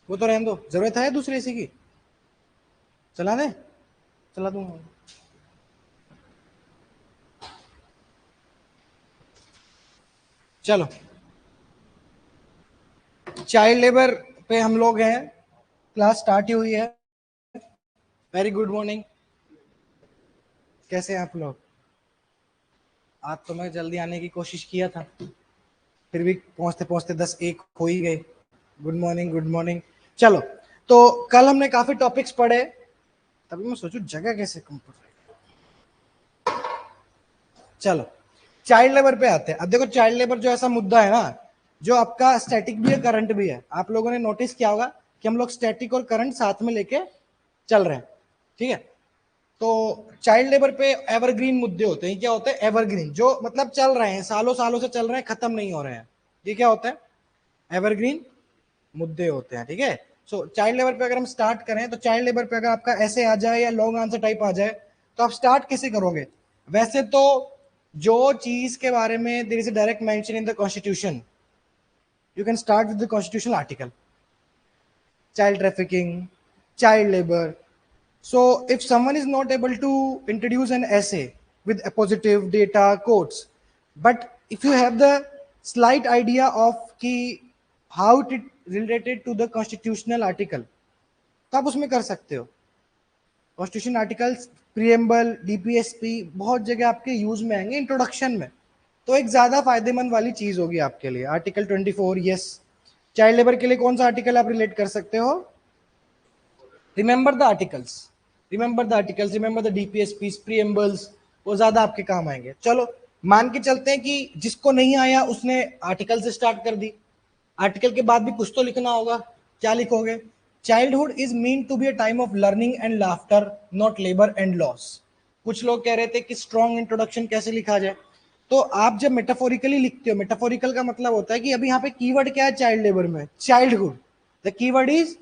वो तो रहने दो, जरूरत है दूसरी एसी की? चला दे, चला दूंगा। चलो, चाइल्ड लेबर पे हम लोग हैं, क्लास स्टार्ट ही हुई है। वेरी गुड मॉर्निंग, कैसे हैं आप लोग? आज तो मैं जल्दी आने की कोशिश किया था, फिर भी पहुंचते पहुंचते 10 एक हो ही गए। Good morning, good morning. चलो, तो कल हमने काफी टॉपिक्स पढ़े, तभी मैं सोचू जगह कैसे कम पड़ रही है। चलो, चाइल्ड लेबर पे आते हैं। अब देखो, चाइल्ड लेबर जो ऐसा मुद्दा है ना, जो आपका स्टैटिक भी है, करंट भी है। आप लोगों ने नोटिस किया होगा कि हम लोग स्टैटिक और करंट साथ में लेके चल रहे हैं, ठीक है? तो चाइल्ड लेबर पे एवरग्रीन मुद्दे होते हैं। क्या होते हैं एवरग्रीन? जो मतलब चल रहे हैं, सालों सालों से चल रहे हैं, खत्म नहीं हो रहे हैं। ये क्या होता है? एवरग्रीन मुद्दे होते हैं, ठीक है? सो चाइल्ड लेबर पे अगर हम स्टार्ट करें, तो चाइल्ड लेबर पे अगर आपका ऐसे आ जाए या लॉन्ग आंसर टाइप आ जाए, तो आप स्टार्ट कैसे करोगे? वैसे तो जो चीज के बारे में there is a direct mention in the constitution, you can start with the constitutional article, child trafficking, child labor. So if someone is not able to introduce an essay with a positive data quotes, but if you have the slight idea of कि how it related to the constitutional article, तो आप उसमें कर सकते हो। Constitution articles, preamble, DPSP बहुत जगह आपके यूज में आएंगे इंट्रोडक्शन में, तो एक ज्यादा फायदेमंद वाली चीज होगी आपके लिए। Article 24, yes. चाइल्ड लेबर के लिए कौन सा आर्टिकल आप रिलेट कर सकते हो? Remember the articles, remember the articles, remember the DPSP, preambles, वो ज्यादा आपके काम आएंगे। चलो, मान के चलते हैं कि जिसको नहीं आया उसने आर्टिकल से स्टार्ट कर दी। आर्टिकल के बाद भी कुछ तो लिखना होगा, क्या लिखोगे? Childhood is mean to be a time of learning and laughter, not labour and loss. कुछ लोग कह रहे थे कि स्ट्रॉन्ग इंट्रोडक्शन कैसे लिखा जाए, तो आप जब मेटाफोरिकली लिखते हो, मेटाफोरिकल का मतलब होता है कि अभी यहाँ पे कीवर्ड क्या है चाइल्ड लेबर में? Childhood. The keyword is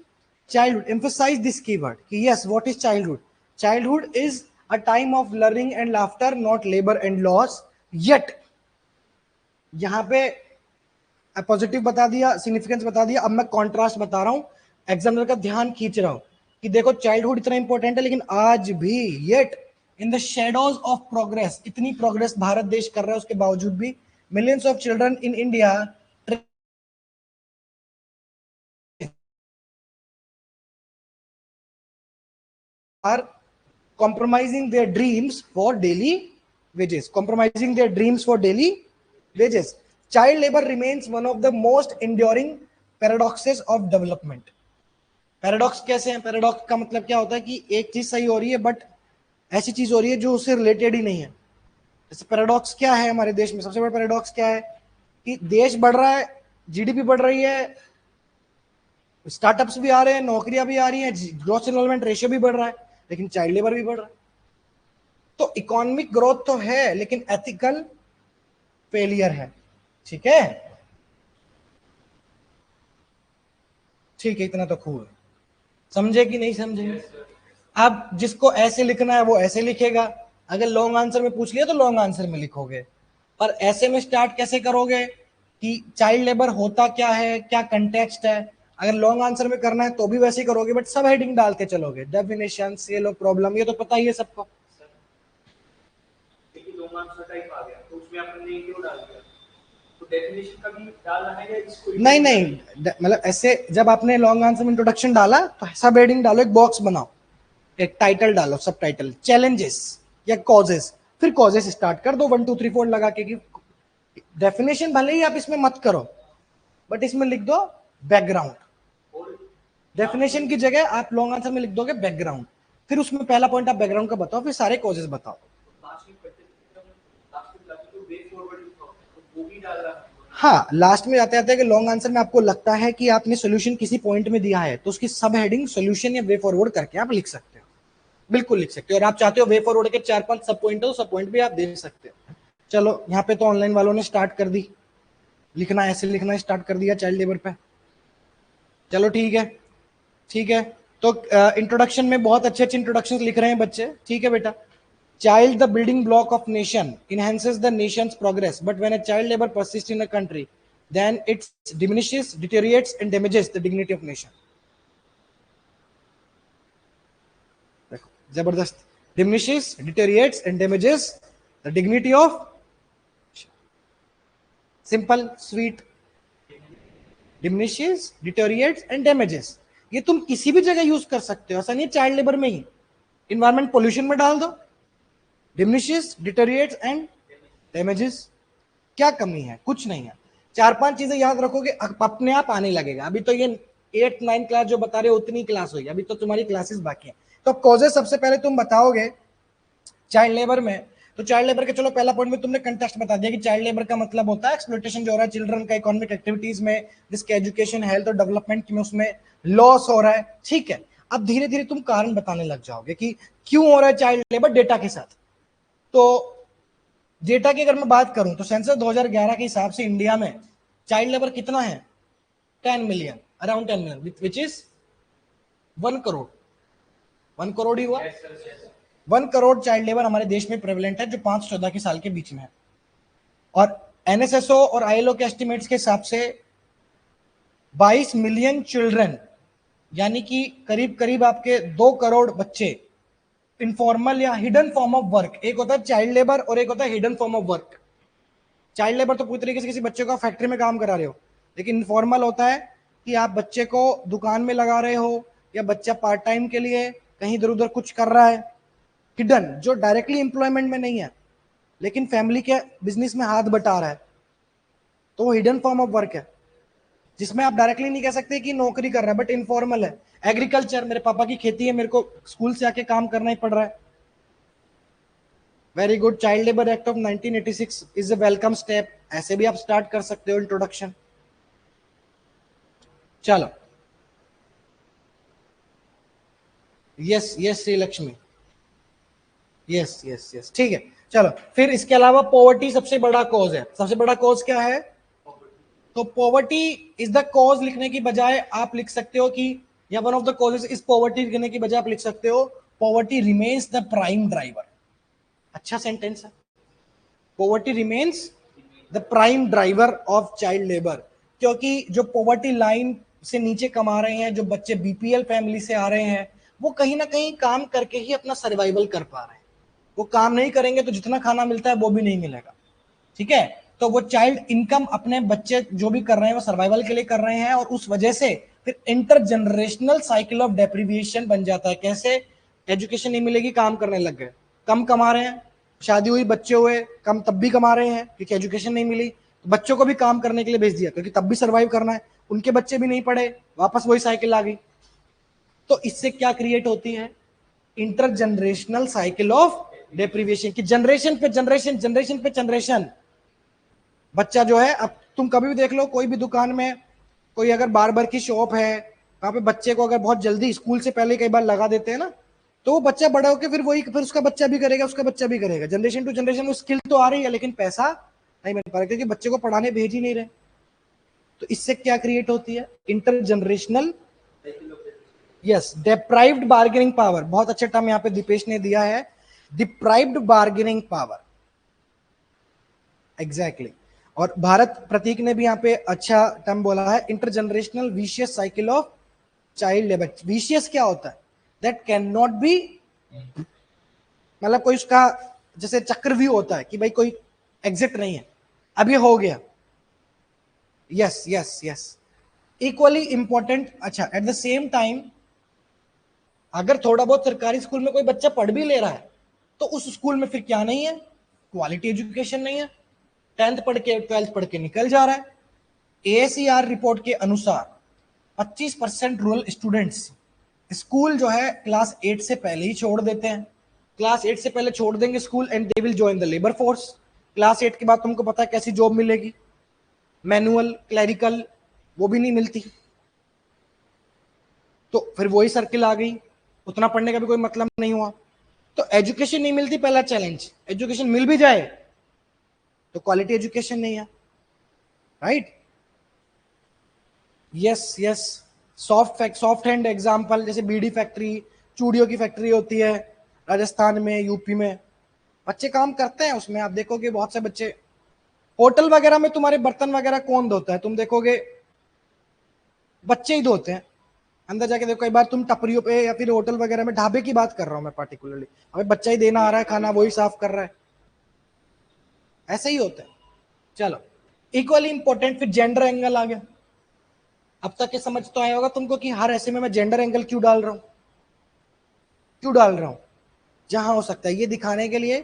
childhood. Emphasize this keyword कि yes, what is childhood? Childhood is a time of learning and laughter, not labor and loss. Yet यहाँ पे पॉजिटिव बता दिया, सिग्निफिकेंस बता दिया, अब मैं कॉन्ट्रास्ट बता रहा हूं, एग्जामिनर का ध्यान खींच रहा हूं कि देखो चाइल्डहुड इतना इंपॉर्टेंट है, लेकिन आज भी yet in the shadows of progress, इतनी प्रोग्रेस भारत देश कर रहा है उसके बावजूद भी millions of children in India are compromising their dreams for daily wages. Compromising their dreams for daily wages. Child labor remains one of the most enduring paradoxes of development. Paradox कैसे हैं? Paradox का मतलब क्या होता है कि एक चीज सही हो रही है बट ऐसी चीज हो रही है जो उससे रिलेटेड ही नहीं है। जैसे पैराडॉक्स क्या है हमारे देश में? सबसे बड़ा पैराडॉक्स क्या है कि देश बढ़ रहा है, जीडीपी बढ़ रही है, स्टार्टअप्स भी आ रहे हैं, नौकरियां भी आ रही हैं, ग्रोथ एनरोलमेंट रेशियो भी बढ़ रहा है, लेकिन चाइल्ड लेबर भी बढ़ रहा है। तो इकोनॉमिक ग्रोथ तो है, लेकिन एथिकल फेलियर है। ठीक है, ठीक है, इतना तो खूब है। समझे कि नहीं समझे? अब जिसको ऐसे लिखना है वो ऐसे लिखेगा, अगर लॉन्ग आंसर में पूछ लिया तो लॉन्ग आंसर में लिखोगे। पर ऐसे में स्टार्ट कैसे करोगे कि चाइल्ड लेबर होता क्या है, क्या कंटेक्स्ट है? अगर लॉन्ग आंसर में करना है तो भी वैसे ही करोगे, बट सब हेडिंग डाल के चलोगे, डेफिनेशन, ये लो प्रॉब्लम, ये तो पता ही है सबको। लॉन्ग आंसर टाइप आ गया तो उसमें आपने क्यों डाल दिया? तो डेफिनेशन का भी डालना है या इसको? नहीं नहीं, मतलब ऐसे जब आपने लॉन्ग आंसर में इंट्रोडक्शन डाला तो सब हेडिंग डालो, एक बॉक्स बनाओ, एक टाइटल डालो, सब टाइटल, चैलेंजेस या कॉजेस, फिर कॉजेस स्टार्ट कर दो 1 2 3 4 लगा के। डेफिनेशन भले ही आप इसमें मत करो, बट इसमें लिख दो बैकग्राउंड। डेफिनेशन की जगह आप लॉन्ग आंसर में लिख दोगे बैकग्राउंड, फिर उसमें पहला पॉइंट आप बैकग्राउंड का बताओ, फिर सारे कॉजेस बताओ। हाँ, लास्ट में जाते जाते कि लॉन्ग आंसर में आपको लगता है कि आपने सोल्यूशन किसी पॉइंट में दिया है, तो उसकी सब हेडिंग सोल्यूशन या वे फॉरवर्ड करके आप लिख सकते हो, बिल्कुल लिख सकते हो। और आप चाहते हो वे फॉरवर्ड के 4 5 सब पॉइंट हो, सब पॉइंट भी आप दे सकते हो। चलो, यहाँ पे तो ऑनलाइन वालों ने स्टार्ट कर दी लिखना, ऐसे लिखना स्टार्ट कर दिया चाइल्ड लेबर पे। चलो ठीक है, ठीक है। तो इंट्रोडक्शन में बहुत अच्छे अच्छे इंट्रोडक्शन लिख रहे हैं बच्चे, ठीक है बेटा। Child, the building block of nation, enhances the nation's progress. But when a child labor persists in a country, then it diminishes, deteriorates, and damages the dignity of nation. जबरदस्त. Diminishes, deteriorates and damages the dignity of. Simple sweet. Diminishes, deteriorates and damages. ये तुम किसी भी जगह use कर सकते हो, ऐसा नहीं चाइल्ड लेबर में ही. इन्वायरमेंट पोल्यूशन में डाल दो. Diminishes, deteriorates and damages. क्या कमी है? कुछ नहीं है. 4-5 चीजें याद रखोगे, अपने आप आने लगेगा. अभी तो ये 8-9 क्लास जो बता रहे हो उतनी क्लास हुई, अभी तो तुम्हारी क्लासेस बाकी हैं. तो कॉजेज सबसे पहले तुम बताओगे चाइल्ड लेबर में. तो चाइल्ड लेबर के चलो पहला पॉइंट में तुमने कंटेक्स्ट बता दिया कि चाइल्ड लेबर का मतलब होता है एक्सप्लॉयटेशन जो हो रहा है चिल्ड्रन का इकोनॉमिक एक्टिविटीज में, जिसके एजुकेशन, हेल्थ और डेवलपमेंट में उसमें लॉस हो रहा है. ठीक है, अब धीरे धीरे तुम कारण बताने लग जाओगे कि क्यों हो रहा है चाइल्ड लेबर डेटा के साथ. तो डेटा की अगर मैं बात करूं तो सेंसस 2011 के हिसाब से इंडिया में चाइल्ड लेबर कितना है? 10 million, around 10 million, which is 1 crore. 1 crore ही हुआ. 1 करोड़ चाइल्ड लेबर हमारे देश में प्रेवलेंट है, जो 5-14 के साल के बीच में है. और एनएसएसओ और आईएलओ के एस्टिमेट्स के हिसाब से 22 मिलियन चिल्ड्रन, यानी कि करीब करीब आपके 2 करोड़ बच्चे इनफॉर्मल या हिडन फॉर्म ऑफ वर्क. एक होता है चाइल्ड लेबर और एक होता है hidden form of work. Child labour तो पूरी तरीके से किसी बच्चे को फैक्ट्री में काम करा रहे हो, लेकिन इनफॉर्मल होता है कि आप बच्चे को दुकान में लगा रहे हो या बच्चा पार्ट टाइम के लिए कहीं इधर उधर कुछ कर रहा है. हिडन जो डायरेक्टली एम्प्लॉयमेंट में नहीं है लेकिन फैमिली के बिजनेस में हाथ बटा रहा है, तो वो हिडन फॉर्म ऑफ वर्क है, जिसमें आप डायरेक्टली नहीं कह सकते कि नौकरी कर रहा है, बट इनफॉर्मल है. एग्रीकल्चर, मेरे पापा की खेती है, मेरे को स्कूल से आके काम करना ही पड़ रहा है. Very good. Child labour act of 1986 is a welcome step. ऐसे भी आप स्टार्ट कर सकते हो इंट्रोडक्शन. चलो, yes yes Shri Lakshmi, yes yes yes, ठीक है. चलो, फिर इसके अलावा पॉवर्टी सबसे बड़ा कॉज है. सबसे बड़ा कॉज क्या है? तो पॉवर्टी इज द कॉज लिखने की बजाय आप लिख सकते हो कि, या one of the causes is poverty लिखने की बजाय आप लिख सकते हो poverty remains the prime driver. अच्छा सेंटेंस है. Poverty remains the prime driver of child labour. क्योंकि जो पॉवर्टी लाइन से नीचे कमा रहे हैं, जो बच्चे बीपीएल फैमिली से आ रहे हैं, वो कहीं ना कहीं काम करके ही अपना सर्वाइवल कर पा रहे हैं. वो काम नहीं करेंगे तो जितना खाना मिलता है वो भी नहीं मिलेगा. ठीक है, तो वो चाइल्ड इनकम अपने बच्चे जो भी कर रहे हैं वो सर्वाइवल के लिए कर रहे हैं, और उस वजह से फिर इंटर जनरेशनल साइकिल ऑफ डेप्रिविएशन बन जाता है. कैसे? एजुकेशन नहीं मिलेगी, काम करने लग गए, कम कमा रहे हैं, शादी हुई, बच्चे हुए, कम तब भी कमा रहे हैं क्योंकि एजुकेशन नहीं मिली, तो बच्चों को भी काम करने के लिए भेज दिया क्योंकि तब भी सर्वाइव करना है. उनके बच्चे भी नहीं पढ़े, वापस वही साइकिल आ गई. तो इससे क्या क्रिएट होती है? इंटर जनरेशनल साइकिल ऑफ डेप्रिविएशन, की जनरेशन पे जनरेशन, जनरेशन पे जनरेशन बच्चा जो है. अब तुम कभी भी देख लो, कोई भी दुकान में कोई अगर बार्बर की शॉप है, वहां पे बच्चे को अगर बहुत जल्दी स्कूल से पहले कई बार लगा देते हैं ना, तो वो बच्चा बड़ा होकर फिर उसका बच्चा भी करेगा, उसका बच्चा भी करेगा. जनरेशन टू जनरेशन वो स्किल तो आ रही है लेकिन पैसा नहीं मिल पा रहा क्योंकि बच्चे को पढ़ाने भेज ही नहीं रहे. तो इससे क्या क्रिएट होती है? Inter generational, yes, deprived bargaining power. बहुत अच्छा टर्म यहाँ पे दीपेश ने दिया है, डिप्राइव्ड बार्गेनिंग पावर. एग्जैक्टली. और भारत प्रतीक ने भी यहाँ पे अच्छा टर्म बोला है, intergenerational vicious cycle of child labour. Vicious क्या होता है? दैट कैन नॉट बी, मतलब कोई उसका जैसे चक्रव्यूह होता है कि भाई कोई एग्जिट नहीं है. अब ये हो गया. Yes yes yes, equally important. अच्छा, एट द सेम टाइम अगर थोड़ा बहुत सरकारी स्कूल में कोई बच्चा पढ़ भी ले रहा है तो उस स्कूल में फिर क्या नहीं है? क्वालिटी एजुकेशन नहीं है. 10th पढ़ के 12th पढ़ के निकल जा रहा है. एएसईआर रिपोर्ट के अनुसार 25% रूरल स्टूडेंट्स स्कूल जो है क्लास 8 से पहले ही छोड़ देते हैं. क्लास 8 से पहले छोड़ देंगे school and they will join the labour force. Class 8 के बाद तुमको पता है कैसी जॉब मिलेगी? मैनुअल, क्लैरिकल, वो भी नहीं मिलती. तो फिर वही सर्किल आ गई, उतना पढ़ने का भी कोई मतलब नहीं हुआ. तो एजुकेशन नहीं मिलती, पहला चैलेंज. एजुकेशन मिल भी जाए तो क्वालिटी एजुकेशन नहीं है. Right? Yes yes. Soft hand example, जैसे बीड़ी फैक्ट्री, चूड़ियों की फैक्ट्री होती है राजस्थान में, यूपी में, बच्चे काम करते हैं उसमें. आप देखोगे बहुत से बच्चे. होटल वगैरह में तुम्हारे बर्तन वगैरह कौन धोता है? तुम देखोगे बच्चे ही धोते हैं, अंदर जाके देखो, कई बार तुम टपरियों पे या फिर होटल वगैरह में, ढाबे की बात कर रहा हूँ मैं पार्टिकुलरली, अबे बच्चा ही देना आ रहा है खाना, वही साफ कर रहा है, ऐसा ही होता है। चलो, इक्वली इंपॉर्टेंट, फिर जेंडर एंगल आ गया। अब तक ये समझ तो आया होगा तुमको कि हर ऐसे में मैं जेंडर एंगल क्यों डाल रहा हूं, क्यों डाल रहा हूं, जहां हो सकता है ये दिखाने के लिए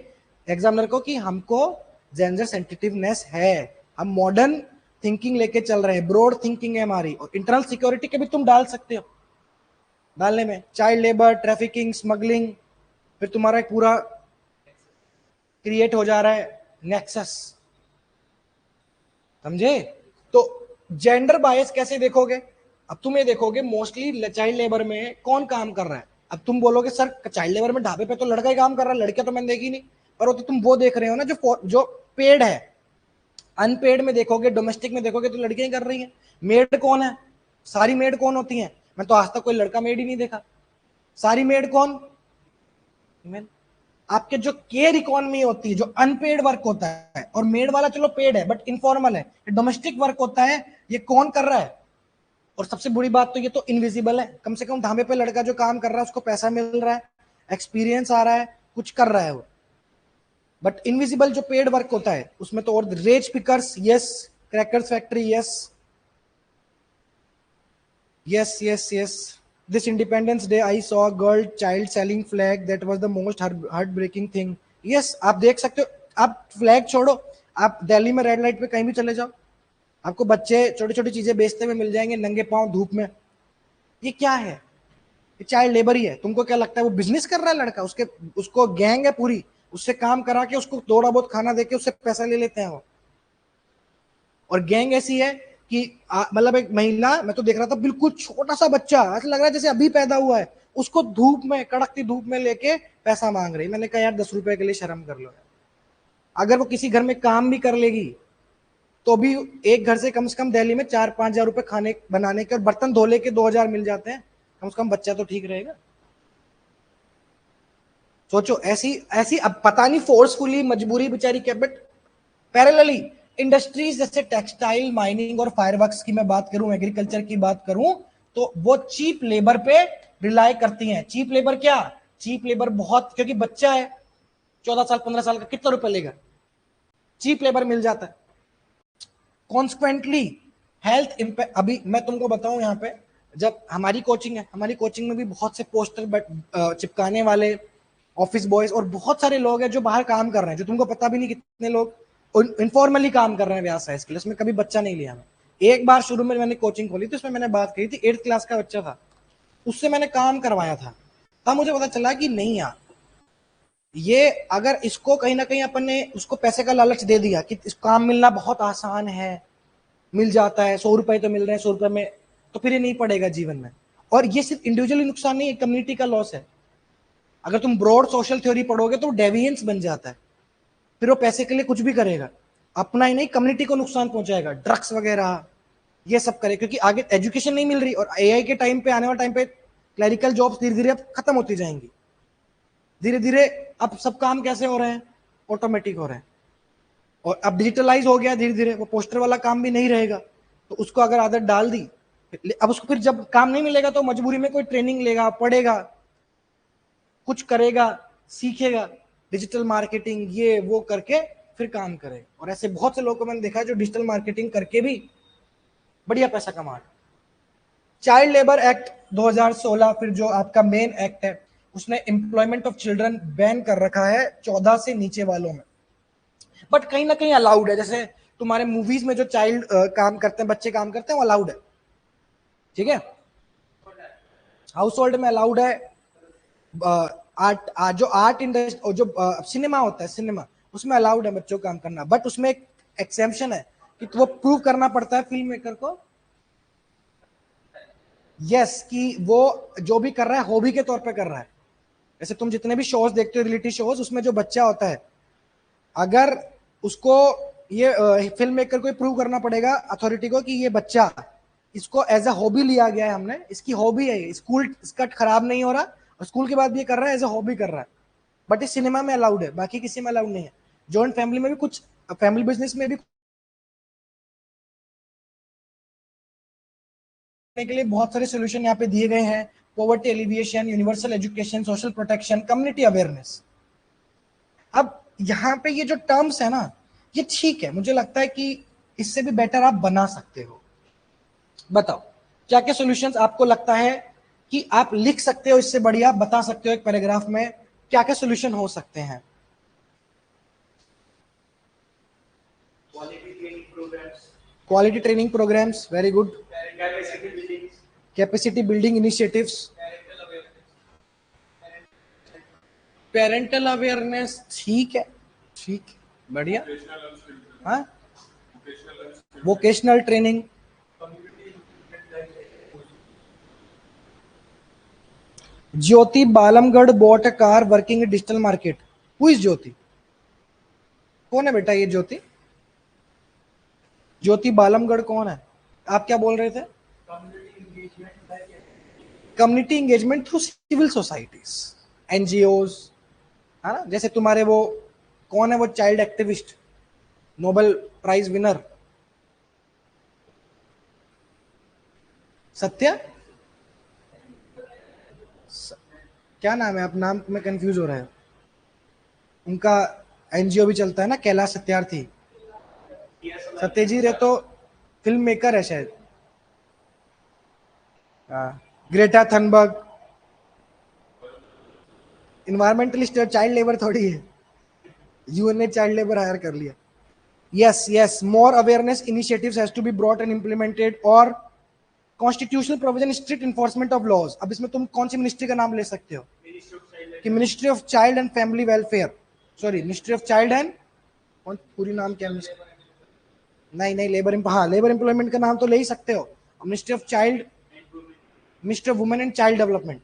एग्जामिनर को कि हमको जेंडर सेंसिटिवनेस है, हम मॉडर्न थिंकिंग लेके चल रहे हैं, ब्रॉड थिंकिंग है हमारी। और इंटरनल सिक्योरिटी के भी तुम डाल सकते हो, डालने में चाइल्ड लेबर, ट्रैफिकिंग, स्मगलिंग, फिर तुम्हारा एक पूरा क्रिएट हो जा रहा है नेक्सस, समझे। तो जेंडर बायस कैसे देखोगे, अब तुम ये देखोगे मोस्टली चाइल्ड लेबर में कौन काम कर रहा है। अब तुम बोलोगे सर चाइल्ड लेबर में ढाबे पे तो लड़का ही काम कर रहा है, लड़कियां तो मैंने देखी नहीं, पर वो तो तुम वो देख रहे हो ना जो पेड है। अनपेड में देखोगे, डोमेस्टिक में देखोगे तो लड़कियां ही कर रही हैं। मेड कौन है, सारी मेड कौन होती हैं, मैं तो आज तक कोई लड़का मेड ही नहीं देखा। सारी मेड कौन, आपके जो केयर इकोनॉमी होती है, जो अनपेड वर्क होता है, और मेड वाला चलो पेड है बट इनफॉर्मल है, डोमेस्टिक वर्क होता है, ये कौन कर रहा है। और सबसे बुरी बात तो ये तो इनविजिबल है, कम से कम ढाबे पे लड़का जो काम कर रहा है उसको पैसा मिल रहा है, एक्सपीरियंस आ रहा है, कुछ कर रहा है वो। बट इनविजिबल जो पेड वर्क होता है उसमें तो, और rag pickers yes, crackers factory yes, yes, yes, yes. This Independence Day, I saw a girl child selling flag. That was the most heartbreaking thing. Yes, आप देख सकते हो, आप फ्लैग छोड़ो, आप दिल्ली में रेड लाइट पे कहीं भी चले जाओ, आपको बच्चे छोटी छोटी चीजें बेचते हुए मिल जाएंगे नंगे पांव धूप में। ये क्या है, ये चाइल्ड लेबर ही है। तुमको क्या लगता है वो बिजनेस कर रहा है लड़का, उसके उसको गैंग है पूरी, उससे काम करा के उसको थोड़ा बहुत खाना देके उससे पैसा ले लेते हैं वो। और गैंग ऐसी है कि मतलब एक महिला, मैं तो देख रहा था बिल्कुल छोटा सा बच्चा, ऐसा लग रहा है जैसे अभी पैदा हुआ है, उसको धूप में, कड़कती धूप में लेके पैसा मांग रही। मैंने कहा यार 10 रुपए के लिए शर्म कर लो। अगर वो किसी घर में काम भी कर लेगी तो भी एक घर से कम दिल्ली में 4-5 हजार रुपए खाने बनाने के और बर्तन धोले के 2 हजार मिल जाते हैं, कम से कम बच्चा तो ठीक रहेगा। सोचो, ऐसी ऐसी, अब पता नहीं फोर्सफुली मजबूरी बेचारी क्या, बट पैरेलली इंडस्ट्रीज जैसे टेक्सटाइल, माइनिंग और फायरवर्क्स की मैं बात करूं, एग्रीकल्चर की बात करूं, तो वो चीप लेबर पे रिलाई करती हैं। चीप लेबर क्या, चीप लेबर बहुत, क्योंकि बच्चा है 14 साल 15 साल का, कितना रुपए लेगा, चीप लेबर मिल जाता है। कॉन्सिक्वेंटली हेल्थ इम्पैक्ट, अभी मैं तुमको बताऊं यहाँ पे, जब हमारी कोचिंग है, हमारी कोचिंग में भी बहुत से पोस्टर चिपकाने वाले ऑफिस बॉयज और बहुत सारे लोग हैं जो बाहर काम कर रहे हैं, जो तुमको पता भी नहीं कितने लोग इनफॉर्मली काम कर रहे हैं व्यास साइंस के लिए, उसमें कभी बच्चा नहीं लिया मैं। एक बार शुरू में मैंने कोचिंग खोली थी, उसमें मैंने बात कही थी, 8th क्लास का बच्चा था, उससे मैंने काम करवाया था। तब मुझे पता चला कि नहीं यार, ये अगर इसको कहीं ना कहीं अपन ने उसको पैसे का लालच दे दिया कि इस काम मिलना बहुत आसान है, मिल जाता है, 100 रुपए तो मिल रहे हैं, 100 रुपए में, तो फिर ये नहीं पड़ेगा जीवन में। और ये सिर्फ इंडिविजुअली नुकसान नहीं है, कम्युनिटी का लॉस है। अगर तुम ब्रॉड सोशल थ्योरी पढ़ोगे तो डेविएंस बन जाता है, फिर वो पैसे के लिए कुछ भी करेगा, अपना ही नहीं कम्युनिटी को नुकसान पहुंचाएगा, ड्रग्स वगैरह ये सब करे, क्योंकि आगे एजुकेशन नहीं मिल रही। और एआई के टाइम पे, आने वाले टाइम पे क्लरिकल जॉब्स धीरे धीरे अब खत्म होती जाएंगी, धीरे धीरे। अब सब काम कैसे हो रहे हैं, ऑटोमेटिक हो रहे हैं। और अब डिजिटलाइज हो गया धीरे धीरे, वो पोस्टर वाला काम भी नहीं रहेगा। तो उसको अगर आदत डाल दी, अब उसको फिर जब काम नहीं मिलेगा तो मजबूरी में कोई ट्रेनिंग लेगा, पढ़ेगा, कुछ करेगा, सीखेगा, डिजिटल मार्केटिंग ये वो करके फिर काम करेगा। और ऐसे बहुत से लोगों को मैंने देखा है जो डिजिटल मार्केटिंग करके भी बढ़िया पैसा कमा रहे। चाइल्ड लेबर एक्ट 2016, फिर जो आपका मेन एक्ट है, उसने एम्प्लॉयमेंट ऑफ चिल्ड्रन बैन कर रखा है 14 से नीचे वालों में, बट कहीं ना कहीं अलाउड है। जैसे तुम्हारे मूवीज में जो चाइल्ड काम करते हैं, बच्चे काम करते हैं, वो अलाउड है, ठीक है, हाउस होल्ड में अलाउड है। आर्ट, जो आर्ट इंडस्ट्री, जो सिनेमा होता है, सिनेमा, उसमें अलाउड है बच्चों को काम करना, बट उसमें एक एक्सेप्शन है कि वो प्रूव करना पड़ता है फिल्म मेकर को, यस, कि वो जो भी कर रहा है हॉबी के तौर पे कर रहा है। जैसे तुम जितने भी शोज देखते हो, रियलिटी शोज, उसमें जो बच्चा होता है, अगर उसको ये फिल्म मेकर को प्रूव करना पड़ेगा अथॉरिटी को कि ये बच्चा, इसको एज अ हॉबी लिया गया है, हमने इसकी हॉबी है, स्कूल इसका खराब नहीं हो रहा, और स्कूल के बाद भी ये कर रहा है, एज अ हॉबी कर रहा है, बट इस सिनेमा में अलाउड है, बाकी किसी में अलाउड नहीं है। जॉइंट फैमिली में भी कुछ, फैमिली बिजनेस में भी के लिए बहुत सारे सोल्यूशन यहाँ पे दिए गए हैं। Poverty alleviation, universal education, social protection, community awareness. अब यहाँ पे ये जो टर्म्स है ना, ये ठीक है, मुझे लगता है कि इससे भी बेटर आप बना सकते हो। बताओ क्या क्या सॉल्यूशंस आपको लगता है कि आप लिख सकते हो, इससे बढ़िया बता सकते हो एक पैराग्राफ में क्या क्या सॉल्यूशन हो सकते हैं। Quality training programmes, very good. Capacity building initiatives, parental awareness, ठीक है, ठीक, बढ़िया। हाँ, vocational training, Jyoti Balamgarh bought a car working in digital market. Who is Jyoti? कौन है बेटा ये ज्योति? ज्योति बालमगढ़ कौन है? आप क्या बोल रहे थे? Community engagement through civil societies, NGOs, है ना? जैसे तुम्हारे वो कौन है वो child activist, Nobel prize winner, Satya, क्या नाम है? आप नाम में कंफ्यूज हो रहे हो। उनका एनजीओ भी चलता है ना, कैलाश सत्यार्थी। सत्यजीत रे तो फिल्म मेकर है शायद। Greta Thunberg, environmentalist, child labour थोड़ी है, यूएन ने चाइल्ड लेबर हायर कर लिया। Yes yes, more awareness initiatives has to be brought and implemented, और constitutional provision, strict enforcement of laws. अब इसमें तुम कौन सी मिनिस्ट्री का नाम ले सकते हो? कि ministry of child and family welfare, sorry ministry of child and, पूरी नाम क्या है? नहीं नहीं, लेबर, हाँ लेबर एम्प्लॉयमेंट का नाम तो ले ही सकते हो, ministry of child, ministry of women and child development.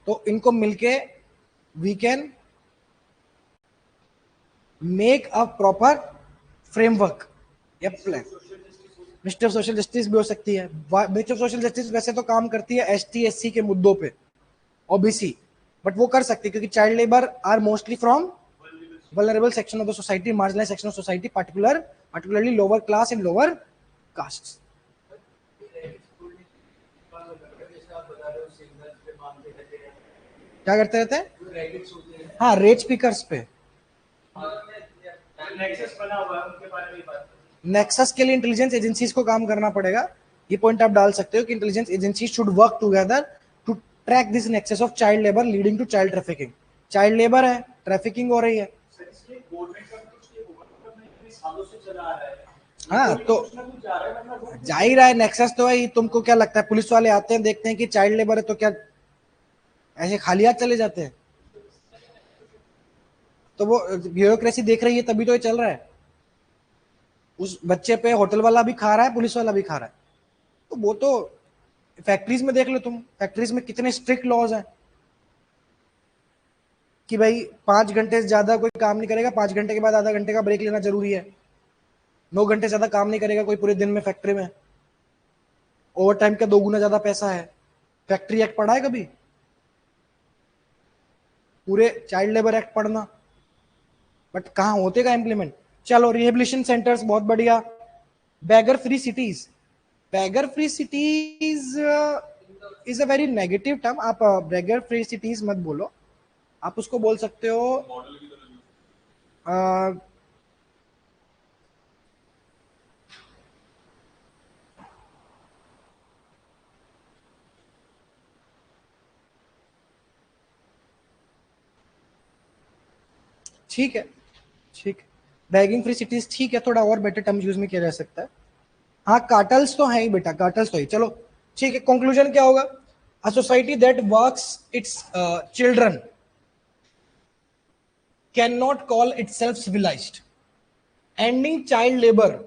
तो इनको मिलके we can make a proper framework या plan. Ministry of social justice भी हो सकती है। मिनिस्ट्री ऑफ सोशल जस्टिस वैसे तो काम करती है एसटी एससी के मुद्दों पे, ओबीसी, बट वो कर सकती है क्योंकि child labour are mostly from vulnerable section of the society, marginalized section of society, particularly lower class and lower castes. क्या करते रहते हैं? हाँ, रेट स्पीकर्स पे। नेक्सस के लिए इंटेलिजेंस एजेंसीज को काम करना पड़ेगा। ये पॉइंट आप डाल सकते हो कि intelligence agency should work together to track this nexus of child labour leading to child trafficking. Child labour है, ट्रैफिकिंग हो रही है। हाँ तो जा ही रहा है, नेक्सस तो है। तुमको क्या लगता है पुलिस वाले आते हैं, देखते हैं कि चाइल्ड लेबर है तो क्या ऐसे खाली हाथ चले जाते हैं? तो वो ब्यूरोक्रेसी देख रही है, तभी तो ये चल रहा है। उस बच्चे पे होटल वाला भी खा रहा है, पुलिस वाला भी खा रहा है। तो वो तो फैक्ट्रीज में देख लो तुम, फैक्ट्रीज में कितने स्ट्रिक्ट लॉज हैं कि भाई 5 घंटे से ज्यादा कोई काम नहीं करेगा, 5 घंटे के बाद आधा घंटे का ब्रेक लेना जरूरी है। 9 घंटे ज्यादा काम नहीं करेगा कोई पूरे दिन में फैक्ट्री में, ओवर टाइम का 2 गुना ज्यादा पैसा है। फैक्ट्री एक्ट पढ़ा है कभी? पूरे चाइल्ड लेबर एक्ट पढ़ना, बट कहाँ होते का इम्प्लीमेंट। चलो, रिहेबिलिटेशन सेंटर्स बहुत बढ़िया। Beggar free cities, beggar free cities is a very negative term. आप बैगर फ्री सिटीज मत बोलो, आप उसको बोल सकते हो ठीक है, ठीक है, बैगिंग फ्री सिटीज ठीक है, थोड़ा और बेटर टर्म यूज में किया जा सकता है। हाँ, कार्टल्स तो है ही बेटा, कार्टल्स तो ही। चलो ठीक है, कंक्लूजन क्या होगा? A society that works its children can not call itself civilised. Ending child labour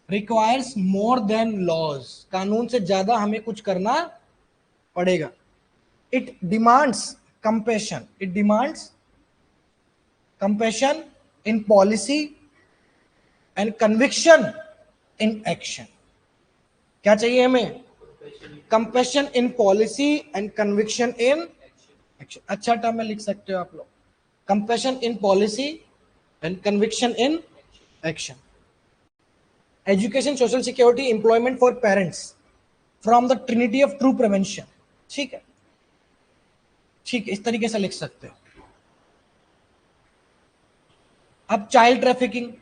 requires more than laws. कानून से ज्यादा हमें कुछ करना पड़ेगा। It demands compassion, it demands compassion in policy and conviction in action. क्या चाहिए हमें? Compassion in policy and conviction in action. अच्छा टर्म में लिख सकते हो आप लोग, compassion in policy and conviction in action. Education, social security, employment for parents from the Trinity of true prevention. ठीक है, ठीक है, इस तरीके से लिख सकते हो। अब चाइल्ड ट्रैफिकिंग,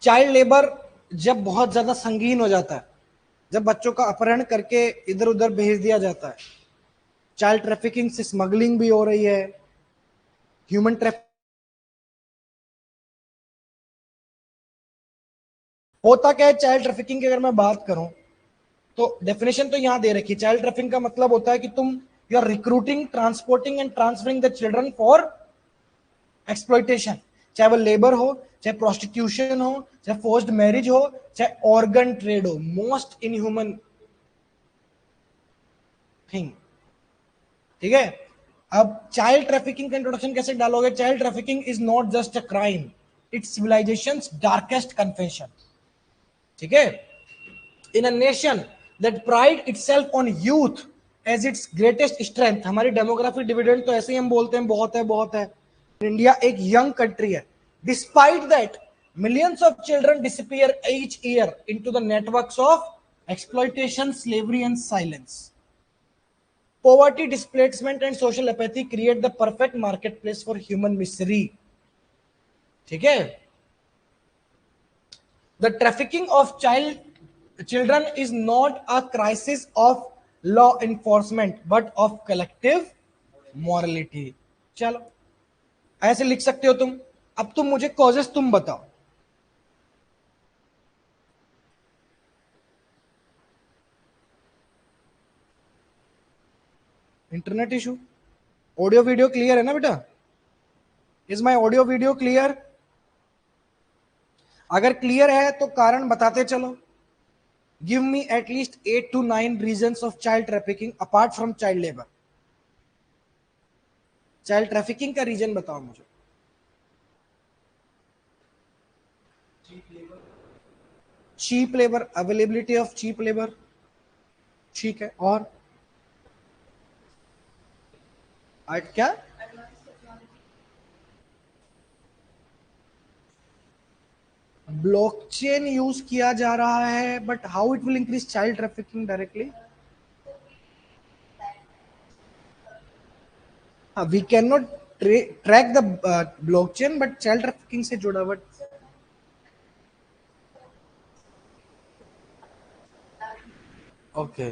चाइल्ड लेबर जब बहुत ज्यादा संगीन हो जाता है, जब बच्चों का अपहरण करके इधर उधर भेज दिया जाता है, चाइल्ड ट्रैफिकिंग से स्मगलिंग भी हो रही है, ह्यूमन ट्रैफिक होता क्या है। चाइल्ड ट्रैफिकिंग की अगर मैं बात करूं तो डेफिनेशन तो यहां दे रखी है। चाइल्ड ट्रैफिकिंग का मतलब होता है कि तुम you are recruiting, transporting and transferring the children for exploitation, चाहे वो लेबर हो, चाहे प्रोस्टिट्यूशन हो, चाहे फोर्स्ड मैरिज हो, चाहे ऑर्गन ट्रेड हो, मोस्ट इनह्यूमन थिंग। ठीक है, अब चाइल्ड ट्रैफिकिंग का इंट्रोडक्शन कैसे डालोगे? Child trafficking is not just a crime, it's civilisation's darkest confession. ठीक है, in a nation that pride itself on youth as its greatest strength. हमारी डेमोग्राफिक डिविडेंड तो ऐसे ही हम बोलते हैं बहुत है बहुत है, इंडिया एक यंग कंट्री है। Despite that millions of children disappear each year into the networks of exploitation, slavery and silence. Poverty, displacement and social apathy create the perfect marketplace for human misery. ठीक है, the trafficking of children is not a crisis of law enforcement but of collective morality. चलो, ऐसे लिख सकते हो तुम। अब तुम मुझे कॉजेस तुम बताओ। Internet issue, audio video clear है ना बेटा? Is my audio video clear? अगर क्लियर है तो कारण बताते चलो। Give me at least 8 to 9 reasons of child trafficking apart from child labour. Child trafficking का रीजन बताओ मुझे। Cheap labour, availability of cheap labour, ठीक है, और क्या? ब्लॉकचेन यूज किया जा रहा है, but how it will increase child trafficking directly? We can not track the blockchain, but child trafficking से जुड़ा हुआ। Okay,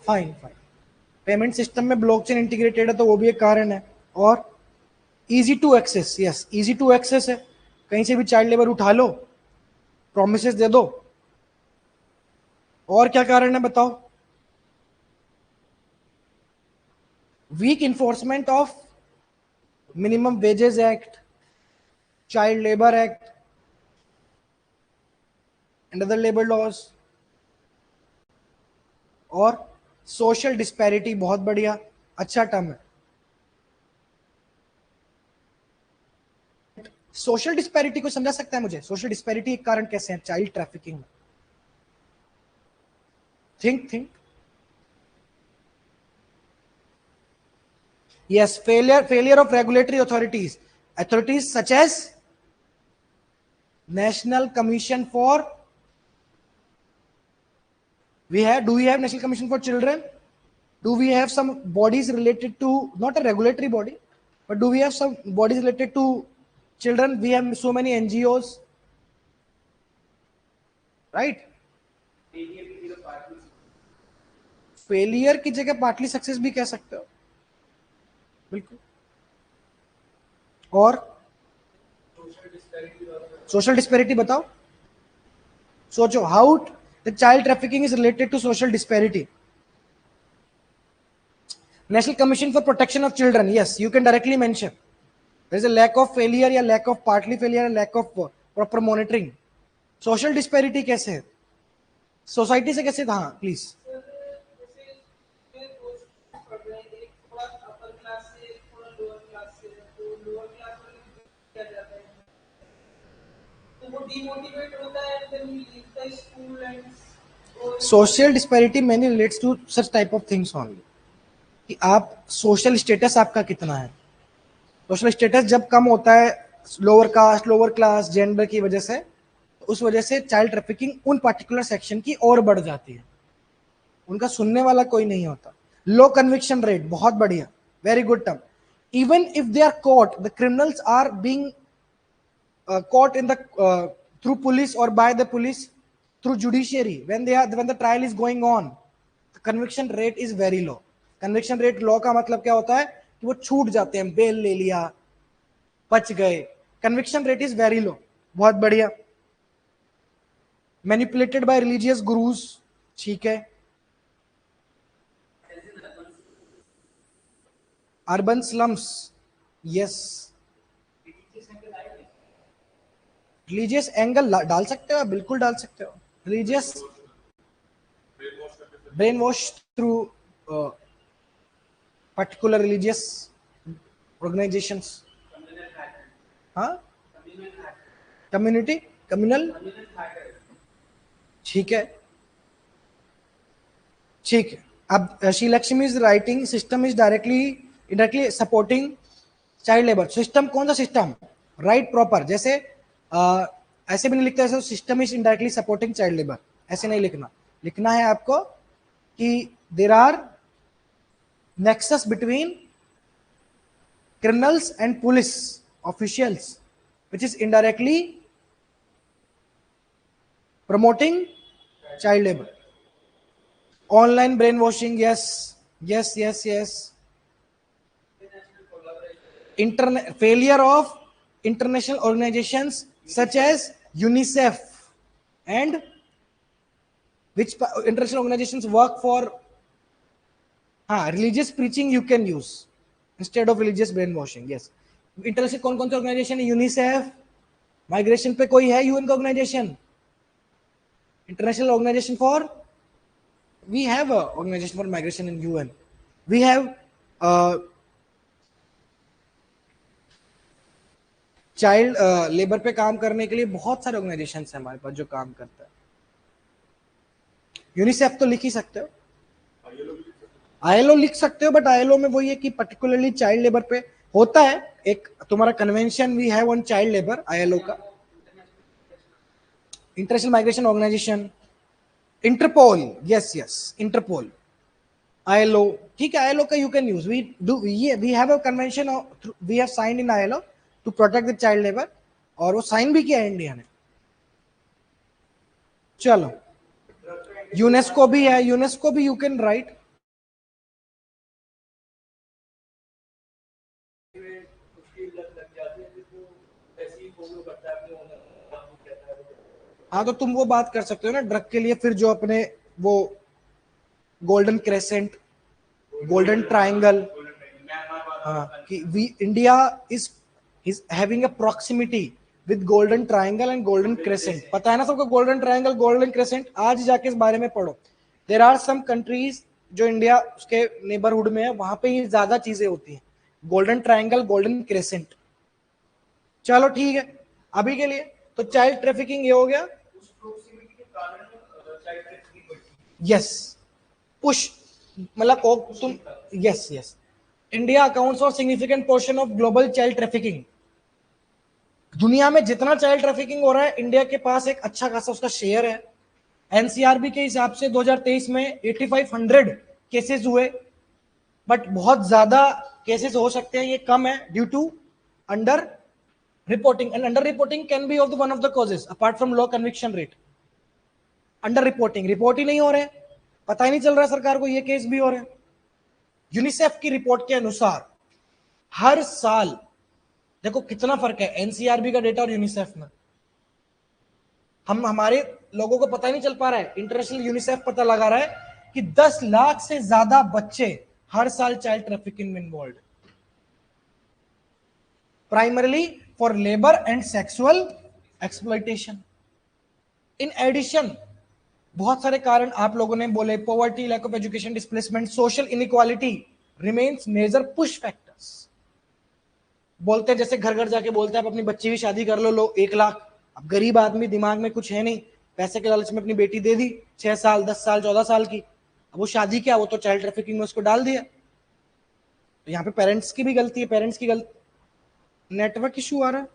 fine fine. Payment system में ब्लॉकचेन इंटीग्रेटेड है तो वो भी एक कारण है। और easy to access, yes easy to access है, कहीं से भी चाइल्ड लेबर उठा लो, प्रोमिसेस दे दो। और क्या कारण है बताओ? Weak enforcement of minimum wages act, child labour act and other labour laws. और सोशल डिस्पैरिटी, बहुत बढ़िया, अच्छा टर्म है। सोशल डिस्पैरिटी को समझा सकता है मुझे? सोशल डिस्पैरिटी एक कारण कैसे है चाइल्ड ट्रैफिकिंग में? Think think. Yes, failure of regulatory authorities such as national commission for, do we have national commission for children? Do we have some bodies related to, not a regulatory body, but do we have some bodies related to children? We have so many NGOs, right? Failure की जगह partly success भी कह सकते हो, बिल्कुल। और social disparity बताओ, सोचो how the child trafficking is related to social disparity. National commission for protection of children, yes you can directly mention there is a lack of failure या lack of partly failure, lack of proper monitoring. Social disparity कैसे है? Society से कैसे? हाँ please. Social disparity many relates to such type of things only, कि आप social status आपका कितना है। सोशल स्टेटस जब कम होता है lower caste, lower class, gender की वजह से, उस वजह से चाइल्ड ट्रैफिकिंग उन पर्टिकुलर सेक्शन की और बढ़ जाती है, उनका सुनने वाला कोई नहीं होता। लो कन्विक्शन रेट, बहुत बढ़िया, very good term. Even if they are caught, the criminals are being caught in the through police or by the police through judiciary when the trial is going on, the conviction rate is very low. conviction rate low का मतलब क्या होता है कि वो छूट जाते हैं, बेल ले लिया, बच गए। conviction rate is very low, बहुत बढ़िया। manipulated by religious gurus, ठीक है। urban slums, yes। Religious angle डाल सकते हो, बिल्कुल डाल सकते हो। Religious brain wash through particular religious organisations, हाँ, कम्युनिटी, कम्युनल, ठीक है, ठीक है। अब Shri Lakshmi is writing system is directly supporting child labour. System कौन सा सिस्टम, राइट, प्रॉपर। जैसे ऐसे भी नहीं लिखता है system is indirectly supporting child labour, ऐसे नहीं लिखना। लिखना है आपको कि there are nexus between criminals and police officials which is indirectly promoting child labor. Online brainwashing, yes, yes, yes, yes. Failure of international organizations such as UNICEF, and which international organizations work for religious preaching you can use instead of religious brainwashing, yes. International कौन कौन से organisation है? UNICEF, migration पे कोई है UN का organisation? International organisation for, we have a organization for migration in UN. We have child labour पे काम करने के लिए बहुत सारे ऑर्गेनाइजेशन है हमारे पास जो काम करता है। यूनिसेफ तो लिख ही सकते हो, आईएलओ लिख सकते हो, बट आईएलओ में वही है कि पर्टिकुलरली चाइल्ड लेबर पे होता है। एक तुम्हारा convention we have on child labour, ILO का। International migration organisation, Interpol, yes yes, Interpol, ILO, ठीक है। आईएलओ का you can use, we have a convention, we have signed in ILO to protect the child labour, और वो sign भी किया है India ने। चलो, यूनेस्को भी है, यूनेस्को भी यू कैन राइट। हाँ, तो तुम वो बात कर सकते हो ना ड्रग के लिए, फिर जो अपने वो गोल्डन क्रेसेंट, गोल्डन ट्राइंगल, हाँ, कि we India is having a proximity with golden triangle and golden crescent. पता है ना सबको गोल्डन ट्राइंगल, गोल्डन क्रेसेंट? आज जाके इस बारे में पढ़ो। देयर आर सम कंट्रीज जो इंडिया उसके नेबरहुड में है, वहां पे ये ज्यादा चीजें होती हैं, गोल्डन ट्राइंगल, गोल्डन क्रेसेंट। चलो ठीक है, अभी के लिए तो चाइल्ड ट्रैफिकिंग ये हो गया। यस, पुश, मतलब तुम, yes yes. India accounts for significant portion of global child trafficking. दुनिया में जितना चाइल्ड ट्रैफिकिंग हो रहा है, इंडिया के पास एक अच्छा खासा उसका शेयर है। एनसीआरबी के हिसाब से 2023 में 8500 केसेस हुए, बट बहुत ज्यादा केसेस हो सकते हैं, ये कम है due to under reporting, and under reporting can be of the one of the causes apart from low conviction rate. Under reporting, report ही नहीं हो रहे, पता ही नहीं चल रहा है सरकार को ये केस भी हो रहे हैं। यूनिसेफ की रिपोर्ट के अनुसार हर साल, देखो कितना फर्क है एनसीआरबी का डेटा और यूनिसेफ में। हम हमारे लोगों को पता ही नहीं चल पा रहा है, इंटरनेशनल यूनिसेफ पता लगा रहा है कि 10 लाख से ज्यादा बच्चे हर साल चाइल्ड ट्रैफिकिंग में involve, primarily for labour and sexual exploitation. In addition बहुत सारे कारण आप लोगों ने बोले, poverty, lack of education, displacement, social inequality remains major push factors. बोलते हैं जैसे घर घर जाके बोलते हैं आप अपनी बच्ची की शादी कर लो 1 लाख। अब गरीब आदमी, दिमाग में कुछ है नहीं, पैसे के लालच में अपनी बेटी दे दी 6 साल 10 साल 14 साल की, अब वो शादी क्या, वो तो चाइल्ड ट्रैफिकिंग में उसको डाल दिया। तो यहाँ पे पेरेंट्स की भी गलती है, पेरेंट्स की गलती। नेटवर्क इशू आ रहा है,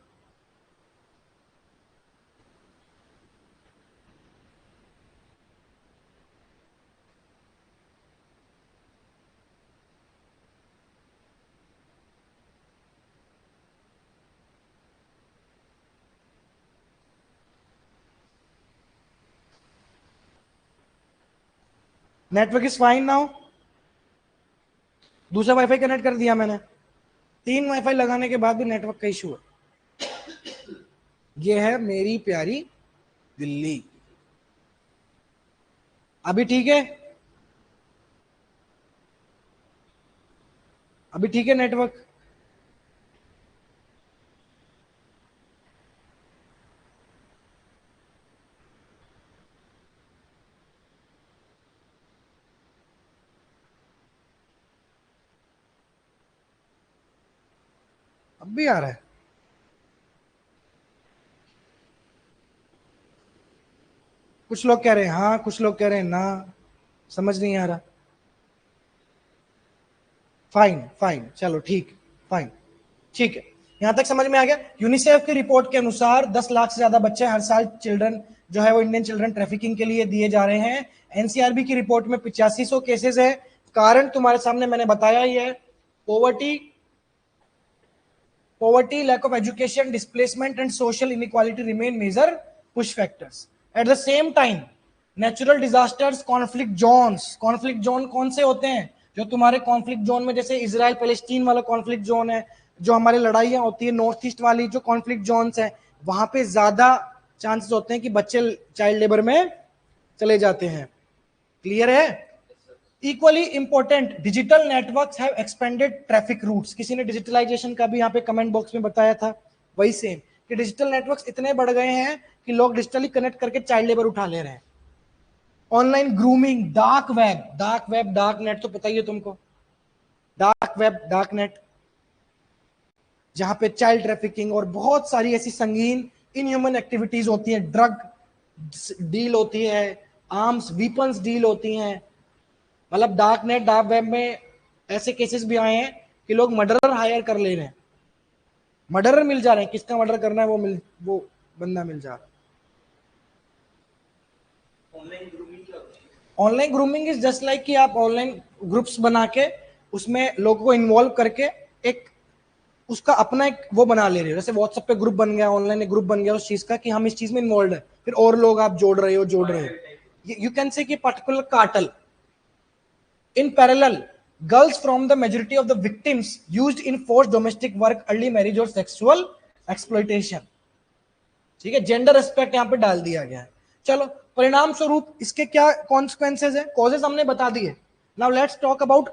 नेटवर्क इज फाइन नाउ। दूसरा वाईफाई कनेक्ट कर दिया मैंने, 3 वाईफाई लगाने के बाद भी नेटवर्क का इशू है। ये है मेरी प्यारी दिल्ली। अभी ठीक है, अभी ठीक है नेटवर्क। अब भी आ रहा है? कुछ लोग कह रहे हैं हाँ, कुछ लोग कह रहे हैं ना, समझ नहीं आ रहा। फाइन फाइन, चलो ठीक, फाइन, ठीक है, यहां तक समझ में आ गया। यूनिसेफ की रिपोर्ट के अनुसार 10 लाख से ज्यादा बच्चे हर साल चिल्ड्रन जो है वो इंडियन चिल्ड्रन ट्रैफिकिंग के लिए दिए जा रहे हैं। एनसीआरबी की रिपोर्ट में 8500 केसेस है। कारण तुम्हारे सामने मैंने बताया ही है, poverty, poverty, lack of education, displacement and social inequality remain major push factors. At the same time, natural disasters, conflict zone कौन से होते हैं? जो तुम्हारे conflict zone में, जैसे इजराइल पैलेस्टीन वाला conflict zone है, जो हमारी लड़ाइयां होती है नॉर्थ ईस्ट वाली जो conflict zones है, वहां पे ज्यादा चांसेस होते हैं कि बच्चे चाइल्ड लेबर में चले जाते हैं। क्लियर है? Equally important, digital networks have expanded traffic routes. किसी ने डिजिटलाइजेशन का भी यहाँ पे कमेंट बॉक्स में बताया था, वही सेम कि डिजिटल नेटवर्क्स इतने बढ़ गए हैं कि लोग डिजिटली कनेक्ट करके चाइल्ड लेबर उठा ले रहे हैं। ऑनलाइन ग्रूमिंग, डार्क नेट तो पता ही है तुमको, डार्क नेट, जहां पे चाइल्ड ट्रैफिकिंग और बहुत सारी ऐसी संगीन इनह्यूमन एक्टिविटीज होती हैं, ड्रग डील होती है, आर्म्स वीपन्स डील होती हैं। मतलब डार्क वेब में ऐसे केसेस भी आए हैं कि लोग मर्डरर हायर कर ले रहे हैं, मर्डरर मिल जा रहे हैं, किसका मर्डर करना है वो बंदा मिल जा रहा है। Online grooming is just like कि आप ऑनलाइन ग्रुप्स बना के उसमें लोगों को इन्वॉल्व करके एक उसका अपना एक वो बना ले रहे हो। जैसे व्हाट्सएप पे ग्रुप बन गया, ऑनलाइन एक ग्रुप बन गया उस चीज का कि हम इस चीज में इन्वॉल्व है, फिर और लोग आप जोड़ रहे हो। यू कैन से कि particular cartel. In parallel, girls from the majority of the victims used in forced domestic work, early marriage और sexual exploitation। ठीक है, जेंडर एस्पेक्ट यहाँ पे डाल दिया गया है। चलो, परिणाम स्वरूप इसके क्या कॉन्सिक्वेंसेज है? कॉजेज हमने बता दिए। Now let's talk about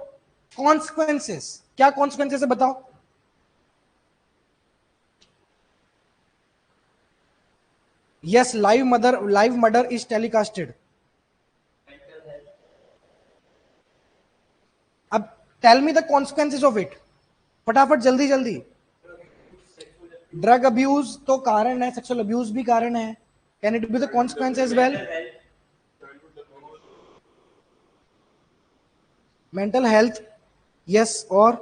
consequences. क्या कॉन्सिक्वेंसेज है बताओ? Yes, live murder is telecasted. अब tell me the consequences of it, फटाफट जल्दी जल्दी। ड्रग अब्यूज तो कारण है, सेक्सुअल अब्यूज भी कारण है। Can it be the consequence as well? Mental health, yes, और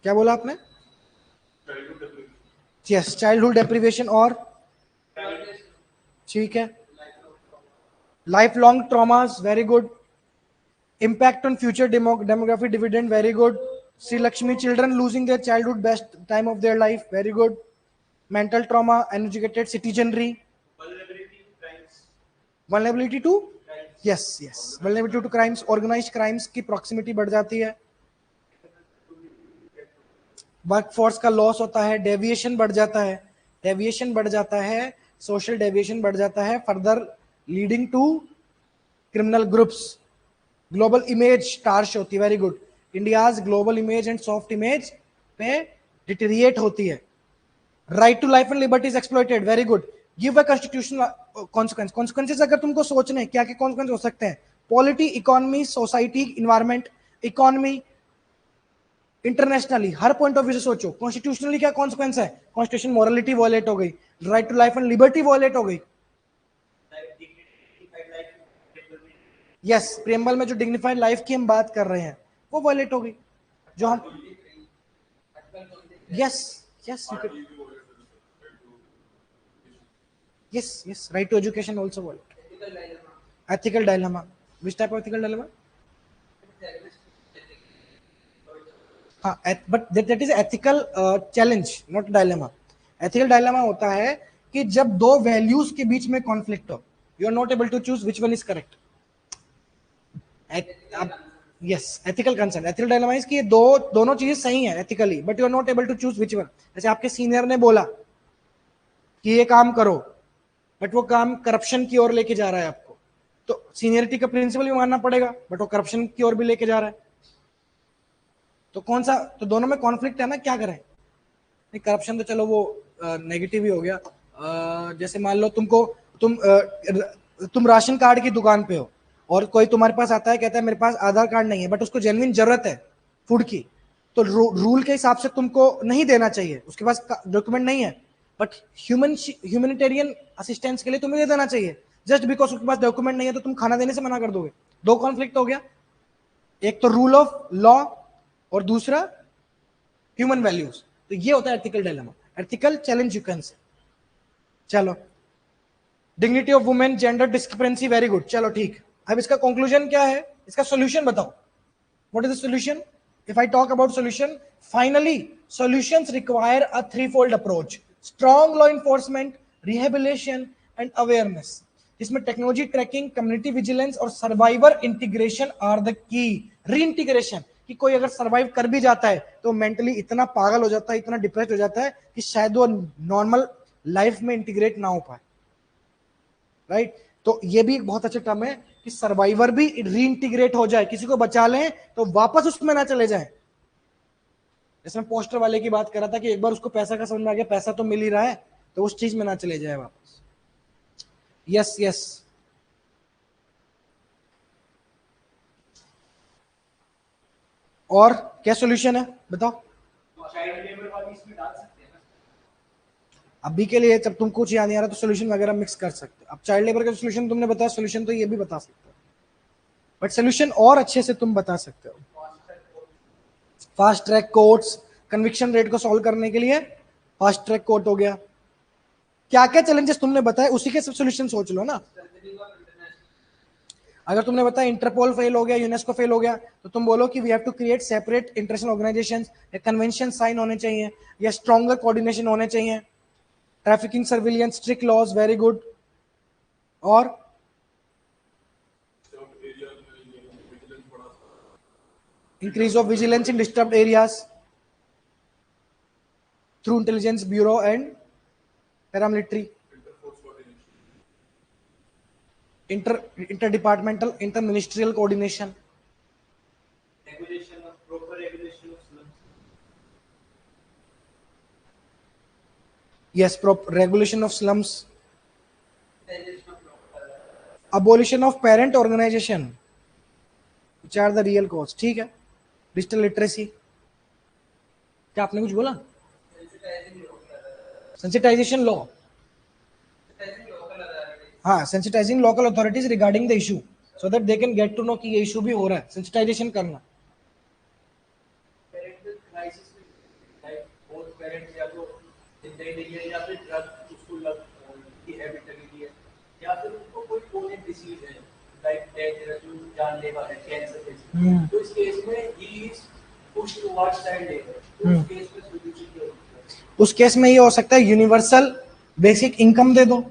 क्या बोला आपने? यस, चाइल्डहुड डेप्रिवेशन, और ठीक है, life long traumas, very good. Impact on future demography dividend, very good. Shri Lakshmi, children losing their childhood best time of their life, very good. Mental trauma, uneducated citizenry, vulnerability to, yes vulnerability to crimes, organised crimes की proximity बढ़ जाती है, workforce का loss होता है, deviation बढ़ जाता है, सोशल डेविएशन बढ़ जाता है, further leading to criminal groups. Global image tarnish होती है, very good. India's global image and soft image पे डिटेरिएट होती है। Right to life and liberty is exploited, very good. Give a constitutional consequences अगर तुमको सोचने क्या क्या कॉन्सिक्वेंस हो सकते हैं? Polity, economy, society, environment. Economy, internationally हर पॉइंट ऑफ व्यू से सोचो। कॉन्स्टिट्यूशनली क्या कॉन्सिक्वेंस है? कॉन्स्टिट्यूशन मॉरलिटी वॉयलेट हो गई, right to life and liberty violate हो गई। यस, प्रेमबल में जो डिग्निफाइड लाइफ की हम बात कर रहे हैं वो वॉयलेट हो गई। जो हम, yes yes right to education also violate. Ethical dilemma, which type of ethical dilemma? हाँ, but that is ethical challenge, not dilemma. Ethical dilemma होता है कि जब दो वैल्यूज के बीच में कॉन्फ्लिक्ट हो। You are not able to choose which one is correct. Yes, ethical concern, ethical dilemma is कि ये दोनों चीजें सही है ethically, but you are not able to choose which one. जैसे आपके सीनियर ने बोला कि ये काम करो, बट वो काम करप्शन की ओर लेके जा रहा है आपको, तो सीनियरिटी का प्रिंसिपल भी मानना पड़ेगा, बट वो करप्शन की ओर भी लेके जा रहा है. तो कौन सा, तो दोनों में कॉन्फ्लिक्ट है ना, क्या करें. नहीं, करप्शन तो चलो वो नेगेटिव ही हो गया. जैसे मान लो तुम राशन कार्ड की दुकान पे हो और कोई तुम्हारे पास आता है, कहता है मेरे पास आधार कार्ड नहीं है, बट उसको जेन्युइन जरूरत है फूड की, तो रूल के हिसाब से तुमको नहीं देना चाहिए, उसके पास डॉक्यूमेंट नहीं है, बट ह्यूमैनिटेरियन असिस्टेंस के लिए तुम्हें दे देना चाहिए. जस्ट बिकॉज उसके पास डॉक्यूमेंट नहीं है तो तुम खाना देने से मना कर दोगे. दो कॉन्फ्लिक्ट हो गया, एक तो रूल ऑफ लॉ और दूसरा ह्यूमन वैल्यूज. तो ये होता है ethical dilemma, ethical challenge you can say. चलो, dignity of women, gender discrepancy, very good. चलो ठीक, अब इसका कंक्लूजन क्या है, इसका सॉल्यूशन बताओ. What is the solution? If I talk about solution, finally solutions require a threefold approach: strong law enforcement, rehabilitation and awareness. इसमें टेक्नोलॉजी ट्रैकिंग, कम्युनिटी विजिलेंस और survivor integration are the key. Reintegration, कि कोई अगर survive कर भी जाता है तो मेंटली इतना पागल हो जाता है, इतना डिप्रेस्ड हो जाता है कि शायद वो नॉर्मल लाइफ में इंटीग्रेट ना हो पाए. राइट, तो ये भी एक बहुत अच्छा टर्म है कि सर्वाइवर भी रीइंटीग्रेट हो जाए, किसी को बचा लें तो वापस उसमें ना चले जाए. जैसे मैं पोस्टर वाले की बात कर रहा था कि एक बार उसको पैसा का समझ में आ गया, पैसा तो मिल ही रहा है, तो उस चीज में ना चले जाए वापस. यस यस, और क्या सॉल्यूशन है बताओ. अभी के लिए जब तुम कुछ याद नहीं आ रहा तो सॉल्यूशन वगैरह मिक्स कर सकते हो. अब चाइल्ड लेबर का सॉल्यूशन तुमने बताया, सॉल्यूशन तो ये भी बता सकते हो, बट सॉल्यूशन और अच्छे से तुम बता सकते हो. Fast track courts, conviction rate को सॉल्व करने के लिए फास्ट ट्रैक कोर्ट हो गया. क्या क्या चैलेंजेस तुमने बताए उसी के सब सॉल्यूशन सोच लो ना. अगर तुमने बताया इंटरपोल फेल हो गया, यूनेस्को फेल हो गया, तो तुम बोलो कि we have to create separate international organisations, या कन्वेंशन साइन होने चाहिए, या स्ट्रॉन्गर कोऑर्डिनेशन होने चाहिए. Trafficking surveillance, strict laws, very good. और increase of vigilance in disturbed areas through intelligence bureau and paramilitary, interdepartmental, interministerial coordination. Yes, regulation of slums. Abolition of parent organization, which are the real cause. ठीक है. Digital literacy, क्या आपने कुछ बोला? Sensitisation law, हाँ, sensitising local authorities regarding the issue so that they can get to know कि ये issue भी हो रहा है. सेंसिटाइजेशन करना. तो इस केस में he is push towards child labour. उस केस में सॉल्यूशन क्या होता है? उस केस में ये हो सकता है यूनिवर्सल बेसिक इनकम दे दो.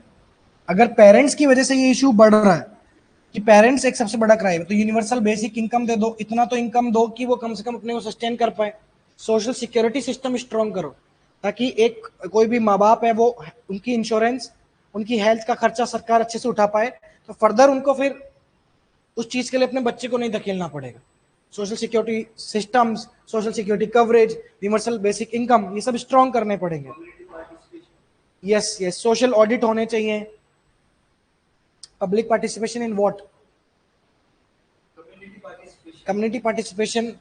अगर पेरेंट्स की वजह से ये इशू बढ़ रहा है कि पेरेंट्स एक सबसे बड़ा क्राइम है, तो यूनिवर्सल बेसिक इनकम दे दो. इतना तो इनकम दो कि वो कम से कम अपने को सस्टेन कर पाए. सोशल सिक्योरिटी सिस्टम स्ट्रॉन्ग करो ताकि एक कोई भी माँ बाप है वो उनकी इंश्योरेंस, उनकी हेल्थ का खर्चा सरकार अच्छे से उठा पाए, तो फर्दर उनको फिर उस चीज के लिए अपने बच्चे को नहीं धकेलना पड़ेगा. Social security systems, social security coverage, universal basic income, ये सब स्ट्रॉन्ग करने पड़ेंगे. यस यस, सोशल ऑडिट होने चाहिए. Public participation in what? Community participation,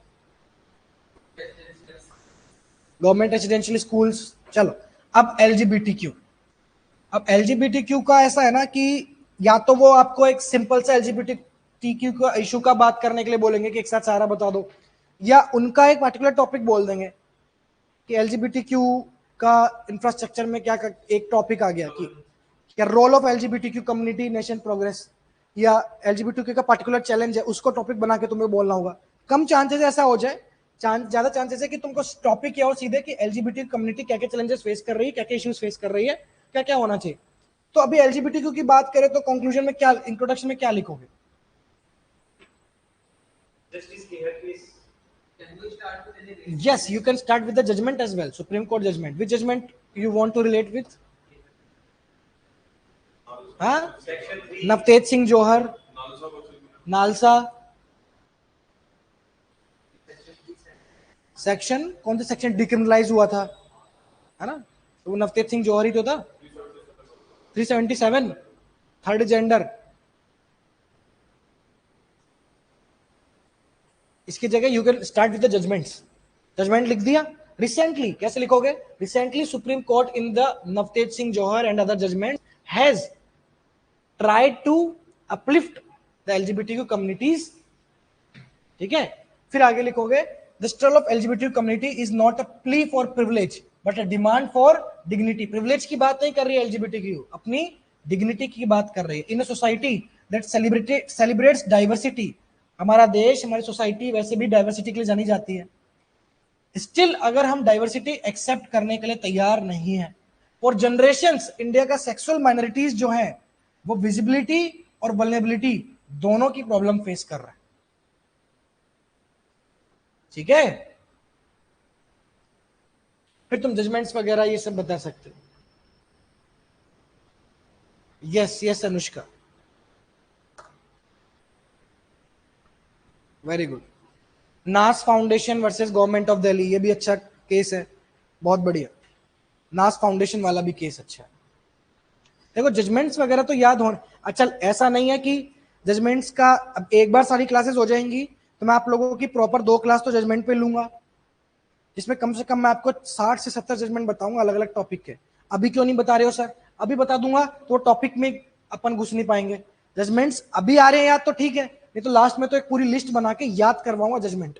government residential schools. चलो, अब एलजीबीटीक्यू. अब एलजीबीटीक्यू का ऐसा है ना कि या तो वो आपको एक सिंपल सा एलजीबीटीक्यू का इशू का बात करने के लिए बोलेंगे कि एक साथ सारा बता दो, या उनका एक पर्टिकुलर टॉपिक बोल देंगे कि एलजीबीटीक्यू का इंफ्रास्ट्रक्चर में क्या एक टॉपिक आ गया कि क्या role of LGBTQ community nation progress, या एलजीबीटीक्यू का पर्टिकुलर चैलेंज है उसको टॉपिक बना के तुम्हें बोलना होगा. कम चांसेस ऐसा हो जाए, ज्यादा चांसेस है कि तुमको टॉपिक क्या हो सीधे कि एलजीबीटी कम्युनिटी क्या क्या चैलेंजेस फेस कर रही है, क्या क्या इश्यूज फेस कर रही है, क्या क्या होना चाहिए. तो अभी एलजीबीटीक्यू की बात करें तो कंक्लूजन में क्या, इंट्रोडक्शन में क्या लिखोगे? Yes, you can start with the judgment as well. Supreme Court judgment. Which judgment you want to relate with? हाँ? नवतेज सिंह जौहर, नालसा, सेक्शन कौन सा सेक्शन डिक्रिमिनलाइज हुआ था, है ना? तो वो नवतेज सिंह जौहर ही तो था। 377 थर्ड जेंडर। इसकी जगह you can start with the judgements. Judgement लिख दिया। रिसेंटली कैसे लिखोगे? Recently Supreme Court in the Navtej Singh Johar and other judgement has tried to uplift the LGBTQ communities. ठीक है, फिर आगे लिखोगे the struggle of LGBTQ community is not a plea for privilege but a demand for dignity. Privilege की बात नहीं कर रही है एलजीबीटीक्यू, अपनी डिग्निटी की बात कर रही है। In a society that celebrates diversity, हमारा देश, हमारी सोसाइटी वैसे भी डाइवर्सिटी के लिए जानी जाती है। स्टिल अगर हम डाइवर्सिटी एक्सेप्ट करने के लिए तैयार नहीं है, फॉर जनरेशंस इंडिया का सेक्सुअल माइनॉरिटीज जो है वो विजिबिलिटी और वल्नरेबिलिटी दोनों की प्रॉब्लम फेस कर रहा है। ठीक है, फिर तुम जजमेंट्स वगैरह ये सब बता सकते हो। Yes yes Anushka, very good. Naz Foundation versus Government of Delhi, ये भी अच्छा केस है, बहुत बढ़िया। नास फाउंडेशन वाला भी केस अच्छा है। देखो जजमेंट्स वगैरह तो याद होना। अच्छा, ऐसा नहीं है कि जजमेंट्स का अब एक बार सारी क्लासेस हो जाएंगी तो मैं आप लोगों की प्रॉपर 2 क्लास तो जजमेंट पे लूंगा, जिसमें कम से कम मैं आपको 60 से 70 जजमेंट बताऊंगा अलग अलग टॉपिक के। अभी क्यों नहीं बता रहे हो सर? अभी बता दूंगा तो टॉपिक में अपन घुस नहीं पाएंगे। जजमेंट्स अभी आ रहे हैं याद तो ठीक है, नहीं तो लास्ट में तो एक पूरी लिस्ट बना के याद करवाऊंगा जजमेंट।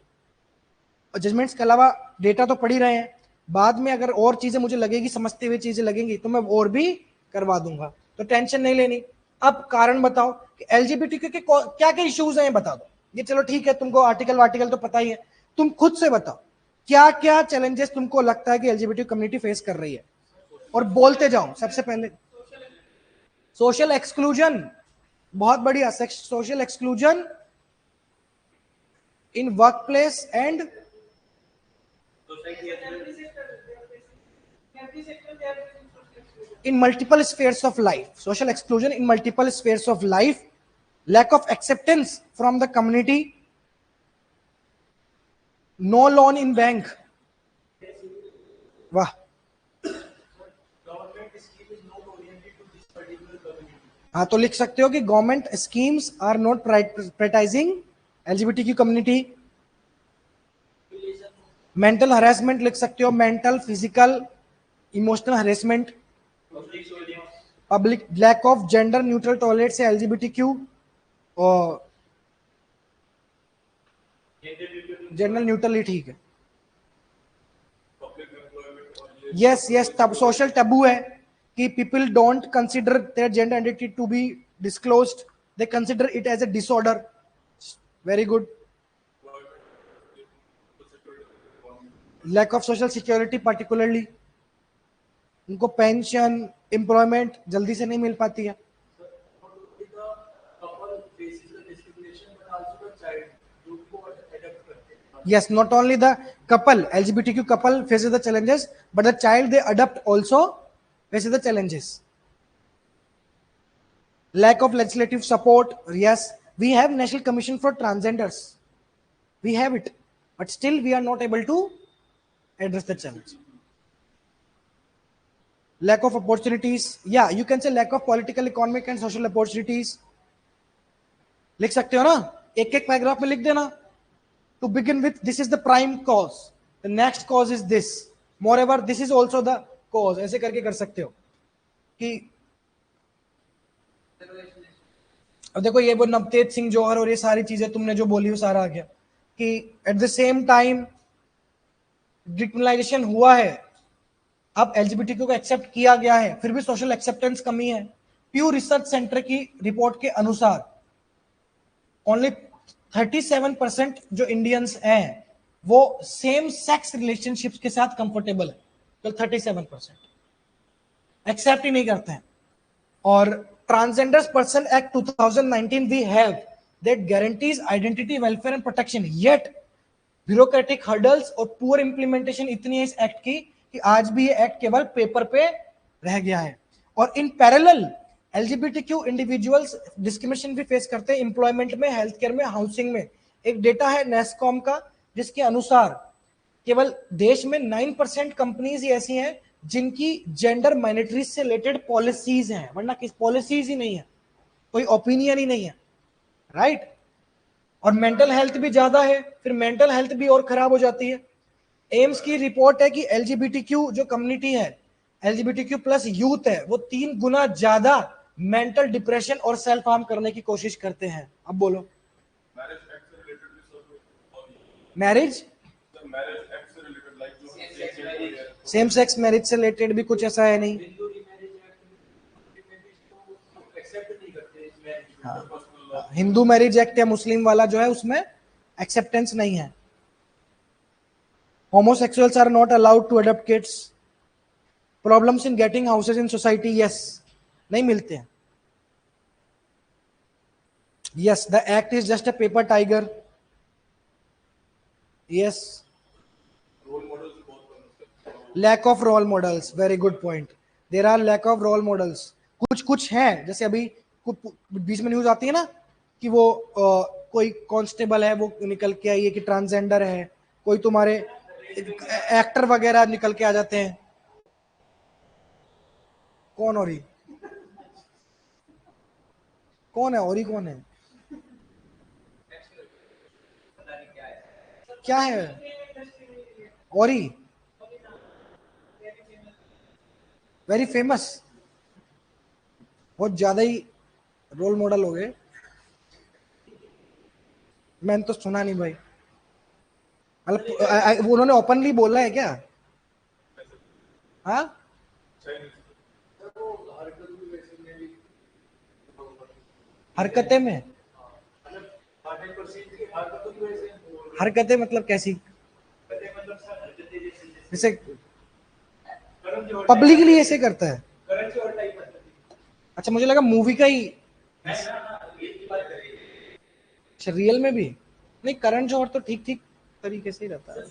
और जजमेंट्स के अलावा डेटा तो पढ़ ही रहे हैं, बाद में अगर और चीजें मुझे लगेगी, समझते हुए चीजें लगेंगी तो मैं और भी करवा दूंगा, तो टेंशन नहीं लेनी। अब कारण बताओ कि एलजीबीटीक्यू के क्या क्या इश्यूज हैं, बता दो। ये चलो ठीक है, तुमको आर्टिकल तो पता ही है, तुम खुद से बताओ क्या क्या चैलेंजेस तुमको लगता है कि एलजीबीटी कम्युनिटी फेस कर रही है, और बोलते जाओ। सबसे पहले सोशल एक्सक्लूजन, बहुत बढ़िया। Social exclusion in work place and in multiple spheres of life. Social exclusion in multiple spheres of life, lack of acceptance from the community, no loan in bank. वाह, हाँ तो लिख सकते हो कि government schemes are not prioritising LGBT की community. Mental harassment लिख सकते हो, mental, physical, emotional harassment. Public lack of gender neutral toilet से एलजीबीटी क्यू और जेंडर न्यूट्रल ही ठीक है। यस यस, तब सोशल टैबू है कि people don't consider their gender identity to be disclosed, they consider it as a disorder. Very good. Lack of social security, particularly उनको pension, employment जल्दी से नहीं मिल पाती है। Yes, not only the couple, LGBTQ couple faces the challenges, but the child they adopt also faces the challenges. Lack of legislative support. Yes, we have National Commission for Transgenders. We have it, but still we are not able to address the challenge. Lack of opportunities. Yeah, you can say lack of political, economic and social opportunities. लिख सकते हो ना, एक एक paragraph में लिख देना। To begin with, this is the prime cause. The next cause is this. Moreover, this is also the cause. ऐसे करके कर सकते हो कि अब देखो ये वो नवतेज सिंह जौहर और ये सारी चीजें तुमने जो बोली वो सारा आ गया कि at the same time decriminalisation हुआ है, अब एलजीबीटीक्यू को एक्सेप्ट किया गया है, फिर भी सोशल एक्सेप्टेंस कमी है। प्यू रिसर्च सेंटर की रिपोर्ट के अनुसार ओनली 37% जो इंडियंस हैं वो सेम सेक्स रिलेशनशिप्स के साथ कंफर्टेबल है। तो 37% एक्सेप्ट ही नहीं करते हैं। और transgender person act 2019 we have that guarantees identity welfare and protection, yet bureaucratic hurdles और पुअर इंप्लीमेंटेशन इतनी है इस एक्ट की कि आज भी ये एक्ट केवल पेपर पे रह गया है। और in parallel LGBTQ individuals discrimination भी फेस करते हैं एम्प्लॉयमेंट में, हेल्थ केयर में, हाउसिंग में। एक डेटा है नेस्कॉम का जिसके अनुसार केवल देश में 9% कंपनीज ऐसी हैं जिनकी जेंडर माइनॉरिटीज से रिलेटेड पॉलिसीज हैं, वरना किस पॉलिसीज ही नहीं है, कोई ओपिनियन ही नहीं है, राइट। और मेंटल हेल्थ भी ज्यादा है, फिर मेंटल हेल्थ भी और खराब हो जाती है। एम्स की रिपोर्ट है कि एलजीबीटीक्यू जो कम्युनिटी है, एलजीबीटीक्यू प्लस यूथ है, वो 3 गुना ज्यादा मेंटल डिप्रेशन और सेल्फ हार्म करने की कोशिश करते हैं। अब बोलो मैरिज, सेम सेक्स मैरिज से रिलेटेड भी कुछ ऐसा है नहीं। हाँ, हिंदू मैरिज एक्ट या मुस्लिम वाला जो है उसमें एक्सेप्टेंस नहीं है। Homosexuals are not allowed to adopt kids. Problems in getting houses in society, yes, नहीं मिलते हैं। Yes, the act is just a paper tiger. Yes, lack of role models, very good point, there are lack of role models. कुछ कुछ हैं, जैसे अभी बीच में news आती है ना कि वो कोई कांस्टेबल है वो निकल के आई है कि ट्रांसजेंडर है, कोई तुम्हारे एक्टर वगैरह निकल के आ जाते हैं। कौन औरी, कौन है औरी, कौन है, क्या है औरी, वेरी फेमस, बहुत ज्यादा ही रोल मॉडल हो गए। मैंने तो सुना नहीं भाई, मतलब उन्होंने ओपनली बोला है क्या? हाँ, हरकतें में, हरकतें मतलब कैसी, जैसे पब्लिकली ऐसे करता है? अच्छा, मुझे लगा मूवी का ही। अच्छा, रियल में भी? नहीं, करण जौहर तो ठीक ठीक तरीके से ही रहता है।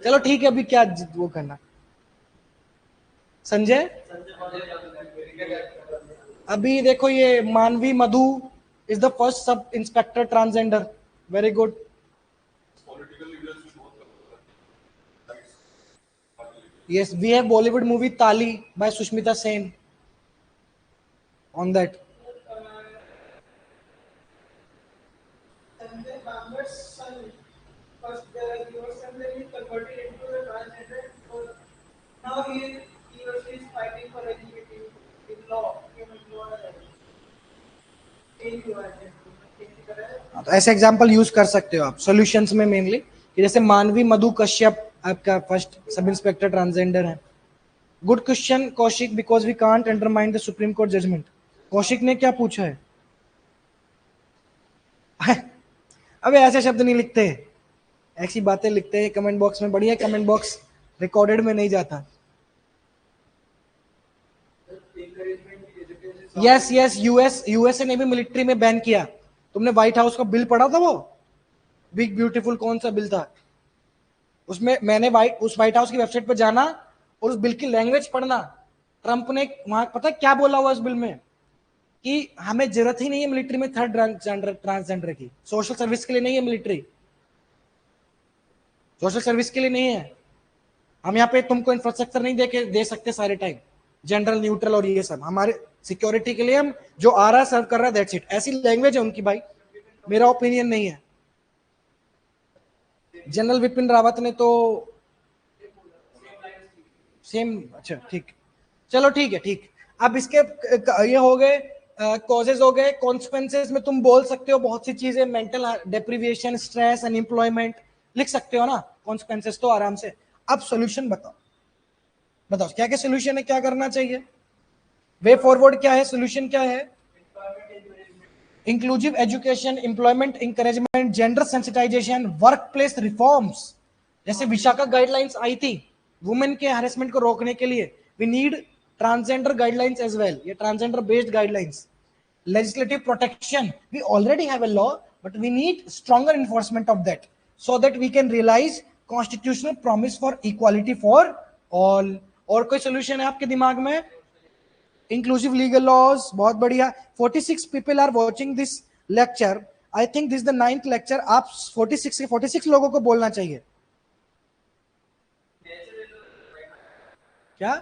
चलो ठीक है, अभी क्या वो करना। संजय, अभी देखो ये Manvi Madhu is the first sub inspector transgender, very good. Yes, we have Bollywood movie Tali by Sushmita Sen on that. Sanjay Bamber's son, first your son then he converted into a transgender. So now he or she is fighting for LGBT in law, human law. तो ऐसे example use कर सकते हो आप solutions में mainly, कि जैसे मानवी मधु कश्यप आपका फर्स्ट सब इंस्पेक्टर ट्रांसजेंडर है। Good question Kaushik, because we can't undermine the Supreme Court judgement. Kaushik ने क्या पूछा है? अबे ऐसे शब्द नहीं लिखते, ऐसी बातें लिखते हैं कमेंट बॉक्स में, बढ़िया कमेंट बॉक्स रिकॉर्डेड में नहीं जाता। यस यस, यूएसए ने भी मिलिट्री में बैन किया। तुमने व्हाइट हाउस का बिल पढ़ा था? वो बिग ब्यूटीफुल कौन सा बिल था? उसमें मैंने उस व्हाइट हाउस की वेबसाइट पर जाना और उस बिल की लैंग्वेज पढ़ना। ट्रंप ने वहां पता क्या बोला हुआ इस बिल में कि हमें जरूरत ही नहीं है मिलिट्री में थर्ड ट्रांसजेंडर की, सोशल सर्विस के लिए नहीं है मिलिट्री, सोशल सर्विस के लिए नहीं है। हम यहाँ पे तुमको इंफ्रास्ट्रक्चर नहीं दे सकते सारे टाइम, जनरल न्यूट्रल और ये सब, हमारे सिक्योरिटी के लिए हम जो आ रहा है सर्व कर रहा है, दैट्स इट। ऐसी लैंग्वेज है उनकी भाई, मेरा ओपिनियन नहीं है। जनरल विपिन रावत ने तो सेम, अच्छा ठीक, चलो ठीक है ठीक। अब इसके ये हो गए कॉजेज हो गए। कॉन्सिक्वेंसेस में तुम बोल सकते हो बहुत सी चीजें, मेंटल डिप्रीविएशन, स्ट्रेस, अनएम्प्लॉयमेंट, लिख सकते हो ना कॉन्सिक्वेंसेस तो आराम से। अब सोल्यूशन बताओ, बताओ क्या क्या सोल्यूशन है, क्या करना चाहिए, वे फॉरवर्ड क्या है, सोल्यूशन क्या है? Inclusive education, employment encouragement, gender sensitisation, work place reforms. जैसे विशाखा गाइडलाइंस आई थी वुमेन के हैरेसमेंट को रोकने के लिए, we need transgender guidelines as well, ये transgender based guidelines. Legislative protection, we already have a law, but we need stronger enforcement of that so that we can realize constitutional promise for equality for all. और कोई solution है आपके दिमाग में? Inclusive legal laws, बहुत बढ़िया. 46 people are watching this lecture. I think this is the 9th lecture. आप 46 लोगों को बोलना चाहिए. क्या?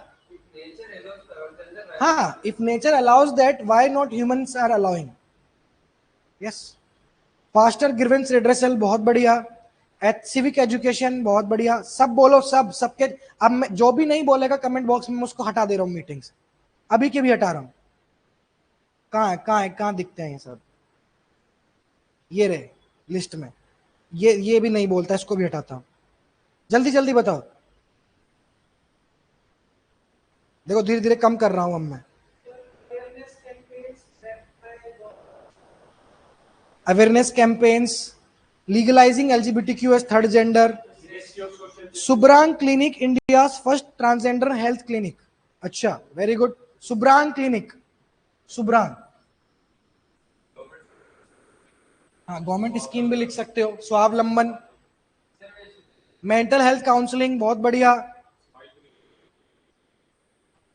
हाँ, if nature allows that, why not humans are allowing? Yes. Faster grievance redressal, बहुत बढ़िया. Civic education, बहुत बढ़िया. सब बोलो, सबके. अब मैं जो भी नहीं बोलेगा कमेंट बॉक्स में, मैं उसको हटा दे रहा हूँ मीटिंग से. अभी के भी हटा रहा हूँ. कहाँ दिखते हैं ये सब? ये रहे लिस्ट में. ये भी नहीं बोलता, इसको भी हटाता हूँ. जल्दी बताओ. देखो धीरे धीरे कम कर रहा हूं अब मैं. Awareness campaigns, legalising LGBTQ as third gender. Subrang clinic, India first transgender health clinic. अच्छा, very good. Subrang clinic, Subrang. हाँ, गवर्नमेंट स्कीम भी लिख सकते हो. स्वावलंबन. मेंटल हेल्थ काउंसलिंग, बहुत बढ़िया.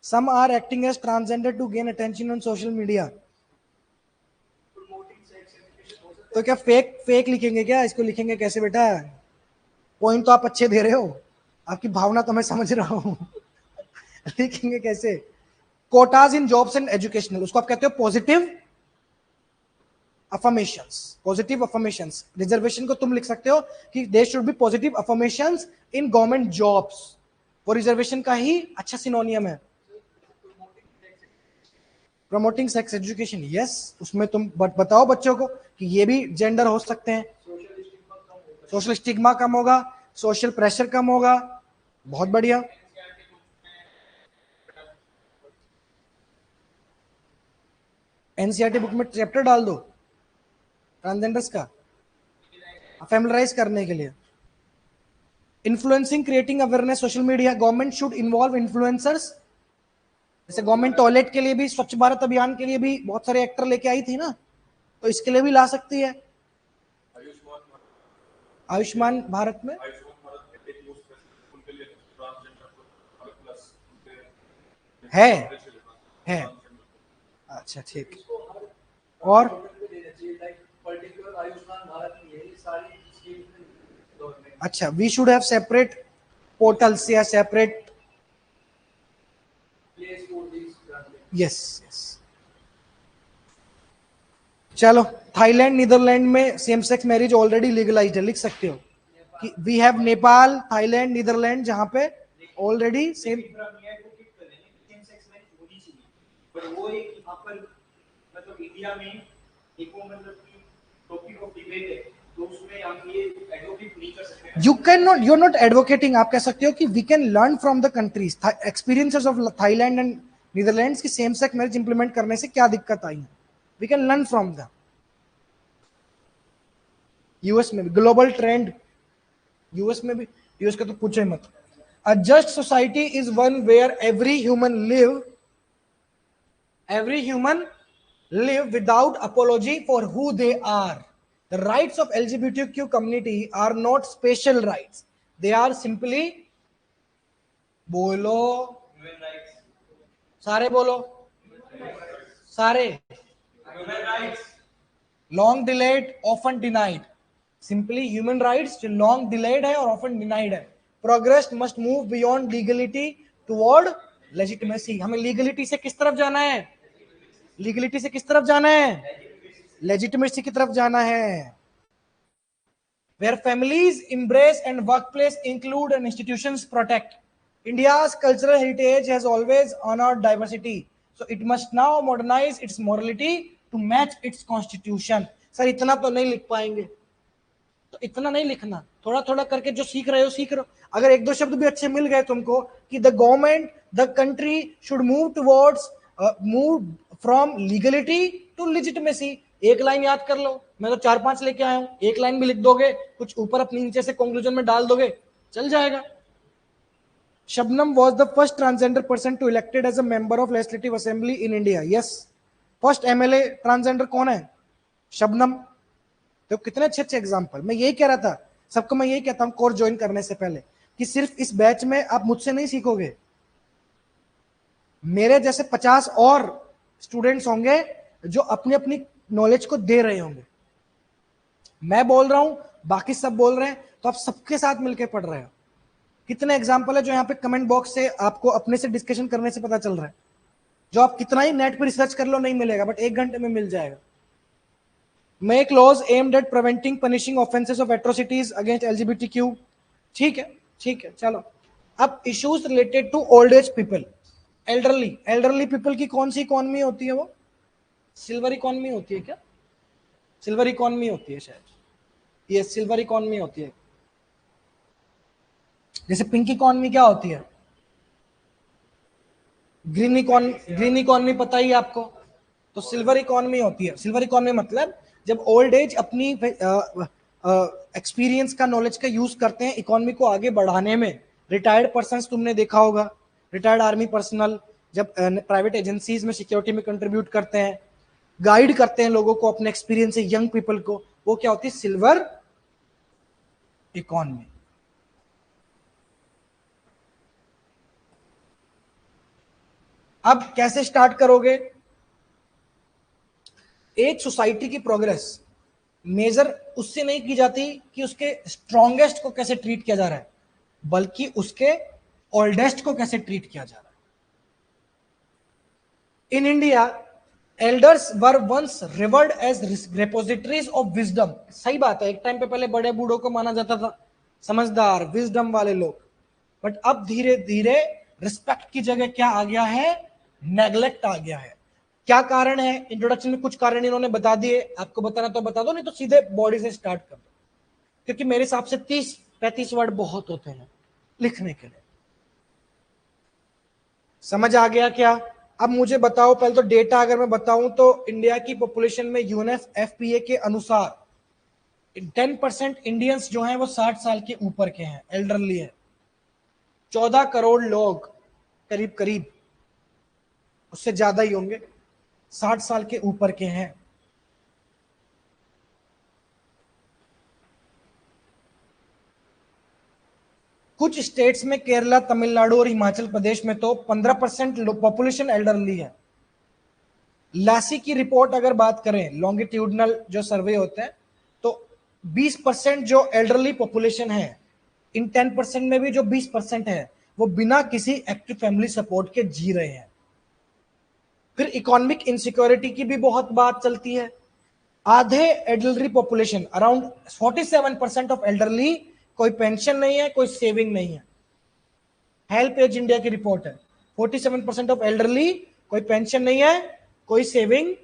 Some are acting as transgender to gain attention on social media. तो क्या फेक लिखेंगे क्या? इसको लिखेंगे कैसे बेटा? पॉइंट तो आप अच्छे दे रहे हो, आपकी भावना तो मैं समझ रहा हूं. लिखेंगे कैसे? Quotas in jobs and educational, उसको आप कहते हो positive affirmations. Positive affirmations. Reservation को तुम लिख सकते हो कि there should be positive affirmations in government jobs. वो रिजर्वेशन का ही अच्छा सिनोनियम है. Promoting sex education, yes. उसमें तुम बताओ बच्चों को कि ये भी जेंडर हो सकते हैं. सोशल स्टिग्मा कम होगा, सोशल प्रेशर कम होगा. बहुत बढ़िया. एनसीईआरटी बुक में चैप्टर डाल दो ट्रांसजेंडर्स का, फैमिलराइज करने के लिए. Influencing, creating awareness, social media. Government should involve influencers. जैसे गवर्नमेंट टॉयलेट के लिए भी, स्वच्छ भारत अभियान के लिए भी बहुत सारे एक्टर लेके आई थी ना, तो इसके लिए भी ला सकती है. आयुष्मान भारत में है. अच्छा ठीक. और अच्छा, we should have separate portals या सेपरेट. यस. चलो, थाईलैंड, नीदरलैंड में same sex marriage already legalised है. लिख सकते हो कि we have Nepal, Thailand, Netherland, जहां पे ऑलरेडी सेम. वो एक मतलब इंडिया में एक मतलब टॉपिक ऑफ डिबेट है, तो उसमें हम ये एडवोकेट नहीं कर सकते. You can not, you are not advocating. आप कह सकते हो कि we can learn from the countries, experiences of Thailand and Netherlands की सेम सेक्स मैरिज इंप्लीमेंट करने से क्या दिक्कत आई है. We can learn from the US में भी ग्लोबल ट्रेंड. यूएस में भी, यूएस का तो पूछो ही मत. A just society is one where every human live without apology for who they are. The rights of LGBTQ community are not special rights. They are simply, बोलो human rights. सारे बोलो, सारे human rights. Long delayed, often denied. Simply human rights जो long delayed है और often denied है. Progress must move beyond legality toward legitimacy. हमें legality से किस तरफ जाना है? लीगलिटी से किस तरफ जाना है? लेजिटिमेसी की तरफ जाना है. Where families embrace and workplace include and institutions protect. India's cultural heritage has always honored diversity, so it must now modernize its morality to match its constitution. Sir इतना तो नहीं लिख पाएंगे, तो इतना नहीं लिखना, थोड़ा थोड़ा करके जो सीख रहे हो. अगर एक दो शब्द भी अच्छे मिल गए तुमको कि the government, the country should move towards, move from legality to legitimacy. एक लाइन याद कर लो. मैं तो 4-5 लेके आया हूं. एक लाइन भी लिख दोगे, कुछ ऊपर अपनी नीचे से कंक्लूजन में डाल दोगे, चल जाएगा. Shabnam was the first transgender person to elected as a member of Legislative Assembly in India. Yes. First MLA transgender कौन है? शबनम। तो कितने अच्छे अच्छे एग्जाम्पल। मैं यही कह रहा था सबको, मैं यही कहता हूँ कोर्स ज्वाइन करने से पहले कि सिर्फ इस बैच में आप मुझसे नहीं सीखोगे, मेरे जैसे 50 और स्टूडेंट्स होंगे जो अपनी अपनी नॉलेज को दे रहे होंगे। मैं बोल रहा हूं, बाकी सब बोल रहे हैं, तो आप सबके साथ मिलकर पढ़ रहे हो। कितने एग्जाम्पल है जो यहाँ पे कमेंट बॉक्स से आपको अपने से डिस्कशन करने से पता चल रहा है, जो आप कितना ही नेट पर रिसर्च कर लो नहीं मिलेगा, बट 1 घंटे में मिल जाएगा। Make laws aimed at preventing punishing offences of atrocities against LGBTQ. ठीक है, ठीक है, चलो। अब issues related to old age people, elderly people की कौन सी इकॉनमी होती है? वो सिल्वर इकॉनमी होती है क्या? सिल्वर इकॉनमी होती है शायद, ये सिल्वर इकॉनमी होती है। जैसे पिंक इकॉनमी क्या होती है? ग्रीन इकॉनमी पता ही है आपको, तो सिल्वर इकॉनमी होती है। सिल्वर इकॉनमी मतलब जब ओल्ड एज अपनी एक्सपीरियंस का, नॉलेज का यूज करते हैं इकोनॉमी को आगे बढ़ाने में। रिटायर्ड पर्सन तुमने देखा होगा, रिटायर्ड आर्मी पर्सनल जब प्राइवेट एजेंसीज में सिक्योरिटी में कंट्रीब्यूट करते हैं, गाइड करते हैं लोगों को अपने एक्सपीरियंस से, यंग पीपल को, वो क्या होती है? Silver economy. अब कैसे स्टार्ट करोगे? एक सोसाइटी की प्रोग्रेस मेजर उससे नहीं की जाती कि उसके स्ट्रॉन्गेस्ट को कैसे ट्रीट किया जा रहा है, बल्कि उसके ओल्डेस्ट को कैसे ट्रीट किया जा रहा है। In India elders were once revered as repositories of wisdom. सही बात है, एक टाइम पे पहले बड़े बूढ़ों को माना जाता था समझदार, विजडम वाले लोग, बट अब धीरे धीरे रिस्पेक्ट की जगह क्या आ गया है? नेग्लेक्ट आ गया है। क्या कारण है? इंट्रोडक्शन में कुछ कारण इन्होंने बता दिए, आपको बताना तो बता दो, नहीं तो सीधे बॉडी से स्टार्ट कर दो, क्योंकि मेरे हिसाब से 30-35 वर्ड बहुत होते हैं लिखने के लिए। समझ आ गया क्या? अब मुझे बताओ, पहले तो डेटा अगर मैं बताऊं तो इंडिया की पॉपुलेशन में यूएनएफपीए के अनुसार 10% इंडियंस जो हैं वो 60 साल के ऊपर के हैं, एल्डरली है। 14 करोड़ लोग करीब करीब, उससे ज्यादा ही होंगे, 60 साल के ऊपर के हैं। कुछ स्टेट्स में, केरला, तमिलनाडु और हिमाचल प्रदेश में तो 15% पॉपुलेशन एल्डरली है। लासी की रिपोर्ट अगर बात करें, लॉन्गिट्यूडनल जो सर्वे होते हैं, तो 20% जो एल्डरली पॉपुलेशन है, इन 10% में भी जो 20% है वो बिना किसी एक्टिव फैमिली सपोर्ट के जी रहे हैं। फिर इकोनॉमिक इनसिक्योरिटी की भी बहुत बात चलती है। आधे elderly population, around 47% of elderly, कोई पेंशन नहीं है, कोई सेविंग नहीं है। हेल्प एज इंडिया की रिपोर्ट है, 47% ऑफ एल्डरली, कोई पेंशन नहीं है, कोई सेविंग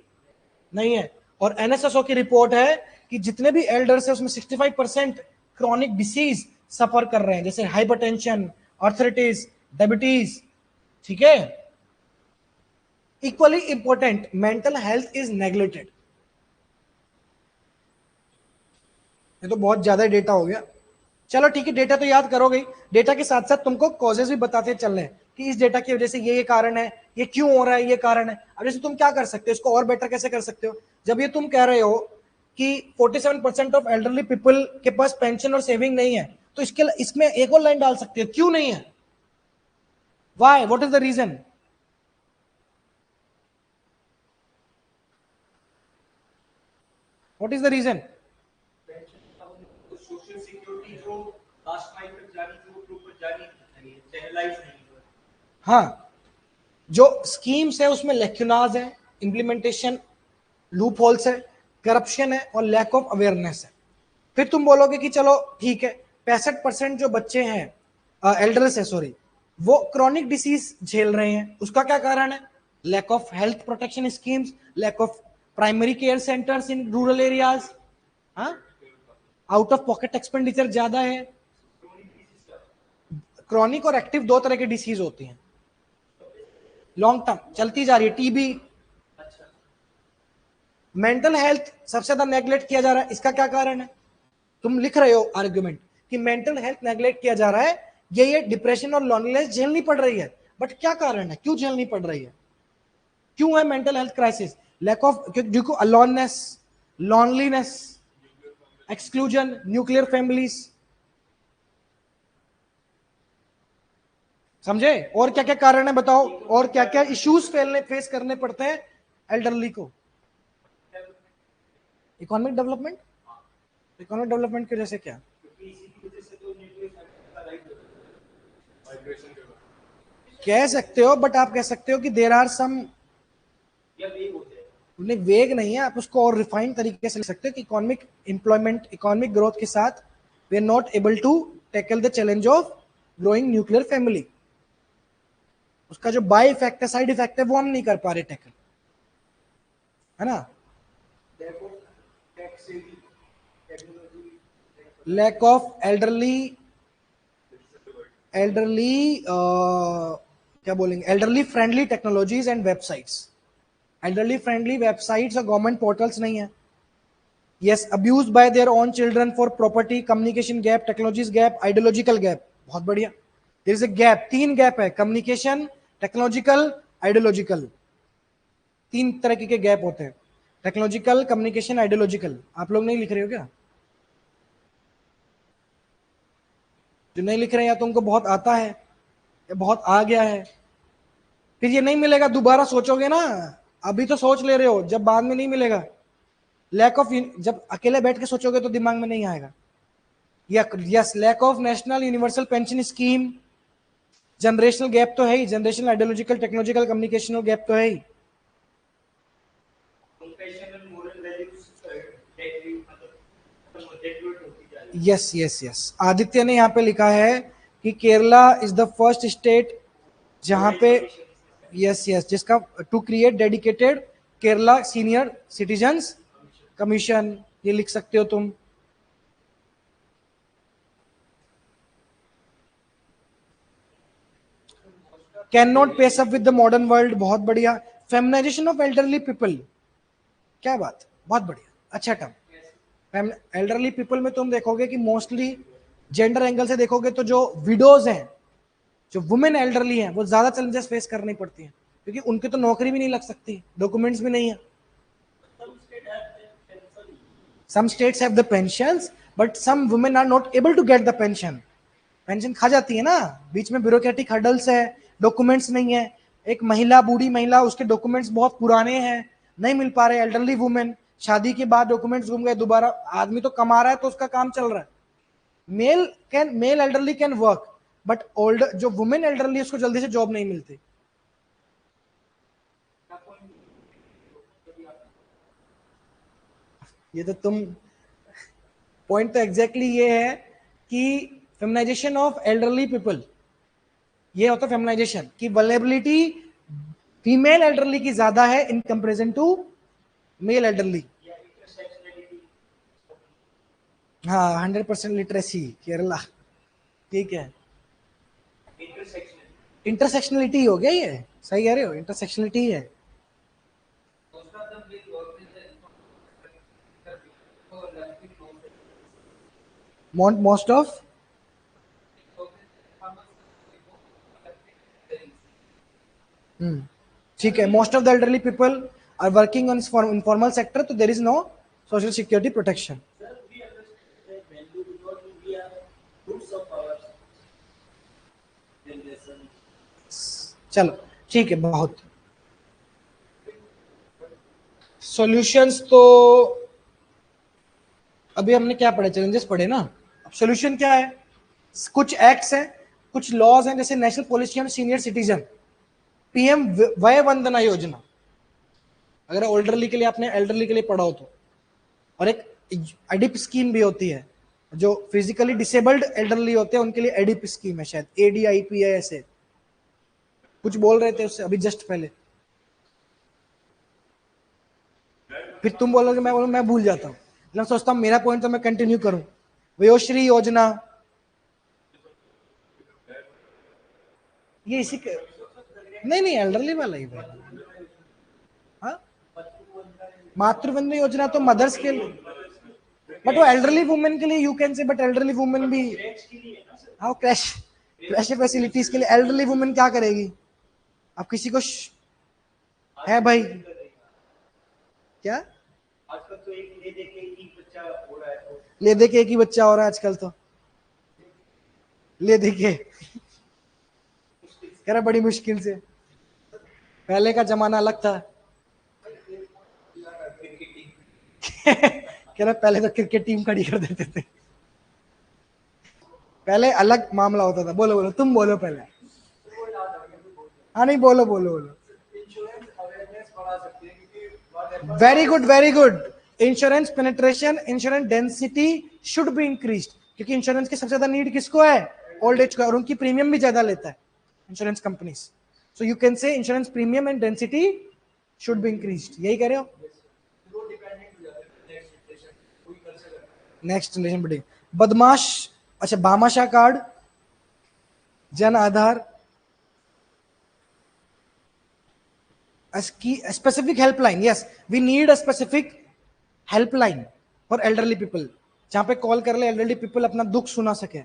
नहीं है। और एनएसएसओ की रिपोर्ट है कि जितने भी एल्डर्स है उसमें 65% क्रॉनिक डिसीज सफर कर रहे हैं, जैसे हाइपरटेंशन, आर्थराइटिस, डायबिटीज। ठीक है। Equally important, mental health is neglected. ये तो बहुत ज्यादा डेटा हो गया। चलो ठीक है, डेटा तो याद करोगे ही, डेटा के साथ साथ तुमको कॉजेज भी बताते चलने कि इस डेटा की वजह से ये कारण है, ये क्यों हो रहा है, ये कारण है। अब जैसे तुम क्या कर सकते हो, इसको और बेटर कैसे कर सकते हो? जब ये तुम कह रहे हो कि 47% ऑफ एल्डरली पीपल के पास पेंशन और सेविंग नहीं है, तो इसमें एक और लाइन डाल सकते हो, क्यों नहीं है, why, what is the reason? What is the reason? Social security जो लास्ट माइल तक जानी थी वो प्रॉपर जानी नहीं, चैनलाइज नहीं हुआ। हाँ, जो स्कीम्स है उसमें लेक्यूनाज है, इंप्लीमेंटेशन लूप होल्स है, करप्शन है और लैक ऑफ अवेयरनेस है। फिर तुम बोलोगे कि चलो ठीक है, 65% जो बच्चे हैं एल्डर्स है, सॉरी, वो क्रॉनिक डिसीज झेल रहे हैं, उसका क्या कारण है? Lack of health protection schemes, lack of primary care centres in rural areas, हाँ, आउट ऑफ पॉकेट एक्सपेंडिचर ज्यादा है। क्रॉनिक और एक्टिव दो तरह की डिसीज होती हैं, लॉन्ग टर्म चलती जा रही है, टीबी। मेंटल हेल्थ सबसे ज्यादा नेग्लेक्ट किया जा रहा है, इसका क्या कारण है? तुम लिख रहे हो आर्ग्यूमेंट कि मेंटल हेल्थ नेग्लेक्ट किया जा रहा है ये डिप्रेशन और लॉनलीनेस झेलनी पड़ रही है, बट क्या कारण है, क्यों झेलनी पड़ रही है, क्यों है mental health crisis? Lack of, due to aloneness, loneliness, exclusion, nuclear families, समझे? और क्या क्या कारण है बताओ, और क्या क्या इश्यूज फेस करने पड़ते हैं एल्डरली को? इकोनॉमिक डेवलपमेंट, इकोनॉमिक डेवलपमेंट की वजह से क्या? कह सकते हो, बट आप कह सकते हो कि देर आर सम, उन्हें वेग नहीं है, आप उसको और रिफाइंड तरीके से लिख सकते हो कि इकोनॉमिक एम्प्लॉयमेंट, इकोनॉमिक ग्रोथ के साथ we are not able to tackle the challenge of growing nuclear family. उसका जो बाय इफेक्ट है, साइड इफेक्ट है, वो हम नहीं कर पा रहे टैकल, है ना? लैक ऑफ एल्डरली क्या बोलेंगे, elderly friendly technologies and websites. Elderly friendly websites और गवर्नमेंट पोर्टल्स नहीं है। Yes, abuse by their own children for property, communication gap, technologies gap, ideological gap. बहुत बढ़िया, there is a gap, 3 gap है, communication, technological, ideological. 3 तरह के gap होते हैं, टेक्नोलॉजिकल, कम्युनिकेशन, आइडियोलॉजिकल। आप लोग नहीं लिख रहे हो क्या? जो नहीं लिख रहे हैं या तो उनको बहुत आता है या बहुत आ गया है, फिर ये नहीं मिलेगा, दोबारा सोचोगे ना, अभी तो सोच ले रहे हो, जब बाद में नहीं मिलेगा। लैक ऑफ, जब अकेले बैठ के सोचोगे तो दिमाग में नहीं आएगा। Yes, lack of national universal pension scheme, generational gap तो है ही, generational, ideological, technological, communicational gap तो है ही। यस यस यस, आदित्य ने यहाँ पे लिखा है कि Kerala is the first state जहां पे, यस यस, जिसका to create dedicated Kerala senior citizens commission, ये लिख सकते हो तुम। Can not pace up with the modern world, बहुत बढ़िया। फेमिनाइजेशन ऑफ एल्डरली पीपल, क्या बात, बहुत बढ़िया, अच्छा टर्म। एल्डरली पीपल में तुम देखोगे कि मोस्टली जेंडर एंगल से देखोगे तो जो विडोज हैं, जो वुमेन एल्डरली हैं, वो ज्यादा चैलेंजेस फेस करनी पड़ती हैं, क्योंकि उनकी तो नौकरी भी नहीं लग सकती, डॉक्यूमेंट्स भी नहीं है। Some states have the pensions, but some women are not able to get the pension. Pension खा जाती है ना, बीच में ब्यूरोक्रेटिक हर्डल्स है, डॉक्यूमेंट्स नहीं है। एक महिला, बूढ़ी महिला, उसके डॉक्यूमेंट्स बहुत पुराने हैं, नहीं मिल पा रहे। एल्डरली वुमेन, शादी के बाद डॉक्यूमेंट्स घूम गए दोबारा, आदमी तो कमा रहा है तो उसका काम चल रहा है। Male elderly can work, but old, जो वुमेन एल्डरली, उसको जल्दी से जॉब नहीं मिलती। ये तो तुम, पॉइंट तो एग्जैक्टली ये है कि फेमिनाइजेशन ऑफ एल्डरली पीपल, ये होता है फेमिनाइजेशन की वल्नरेबिलिटी फीमेल एल्डरली की ज्यादा है in comparison to male elderly. हाँ, 100% लिटरेसी केरला, ठीक है। इंटरसेक्शनलिटी हो गया, ये सही कह रहे हो, इंटरसेक्शनलिटी है। मोस्ट ऑफ, ठीक है, most of the elderly people are working on informal sector, तो there is no social security protection. चलो ठीक है, बहुत सॉल्यूशंस तो अभी हमने क्या पढ़े, चैलेंजेस पढ़े ना। अब सॉल्यूशन क्या है? कुछ एक्ट्स हैं, कुछ लॉज हैं, जैसे national policy on senior citizen, PM वय वंदना योजना, अगर एल्डरली के लिए, आपने एल्डरली के लिए पढ़ा हो तो। और एक एडिप स्कीम भी होती है, जो फिजिकली डिसेबल्ड एल्डरली होते हैं उनके लिए एडिप स्कीम है, शायद एडीआईपी है, ऐसे कुछ बोल रहे थे उससे अभी जस्ट पहले। फिर तुम बोलोगे, मैं बोलूँ, मैं भूल जाता हूँ, मैं सोचता हूँ मेरा पॉइंट तो मैं कंटिन्यू करूं। वयोश्री योजना, ये इसी के, नहीं एल्डरली वाला ही है। हाँ, मातृवंदना योजना तो मदर्स के लिए, बट वो एल्डरली वुमेन के लिए, यू कैन से, बट एल्डरली वुमेन भी, हाँ क्रैश वैसे फैसिलिटीज के लिए एल्डरली वुमेन क्या करेगी? अब किसी को है भाई क्या आजकल तो एक ले देके एक बच्चा हो रहा है, तो ले दे के एक ही बच्चा हो रहा है आजकल, तो ले दे के कह रहा बड़ी मुश्किल से। पहले का जमाना अलग था। कह रहा पहले तो क्रिकेट टीम खड़ी कर देते थे, पहले अलग मामला होता था। बोलो बोलो, तुम बोलो पहले। हाँ नहीं, बोलो बोलो बोलो। इंश्योरेंस अवेयरनेस बढ़ा सकते हैं, क्योंकि very good very good. Insurance penetration, insurance density should be increased, क्योंकि इंश्योरेंस की सबसे ज्यादा नीड किसको है? ओल्ड एज को, और उनकी प्रीमियम भी ज्यादा लेता है insurance companies. So you can से insurance premium and density should be increased. यही कह रहे हो? वो डिपेंडेंट हो जाते हैं नेक्स्ट जनरेशन, कोई कर सकता है। नेक्स्ट जनरेशन बढ़ेगी। बदमाश, अच्छा Bhamashah card, Jan Aadhaar, specific helpline. Yes, we need a specific helpline for elderly people, जहां पे कॉल कर ले एल्डरली पीपल अपना दुख सुना सके।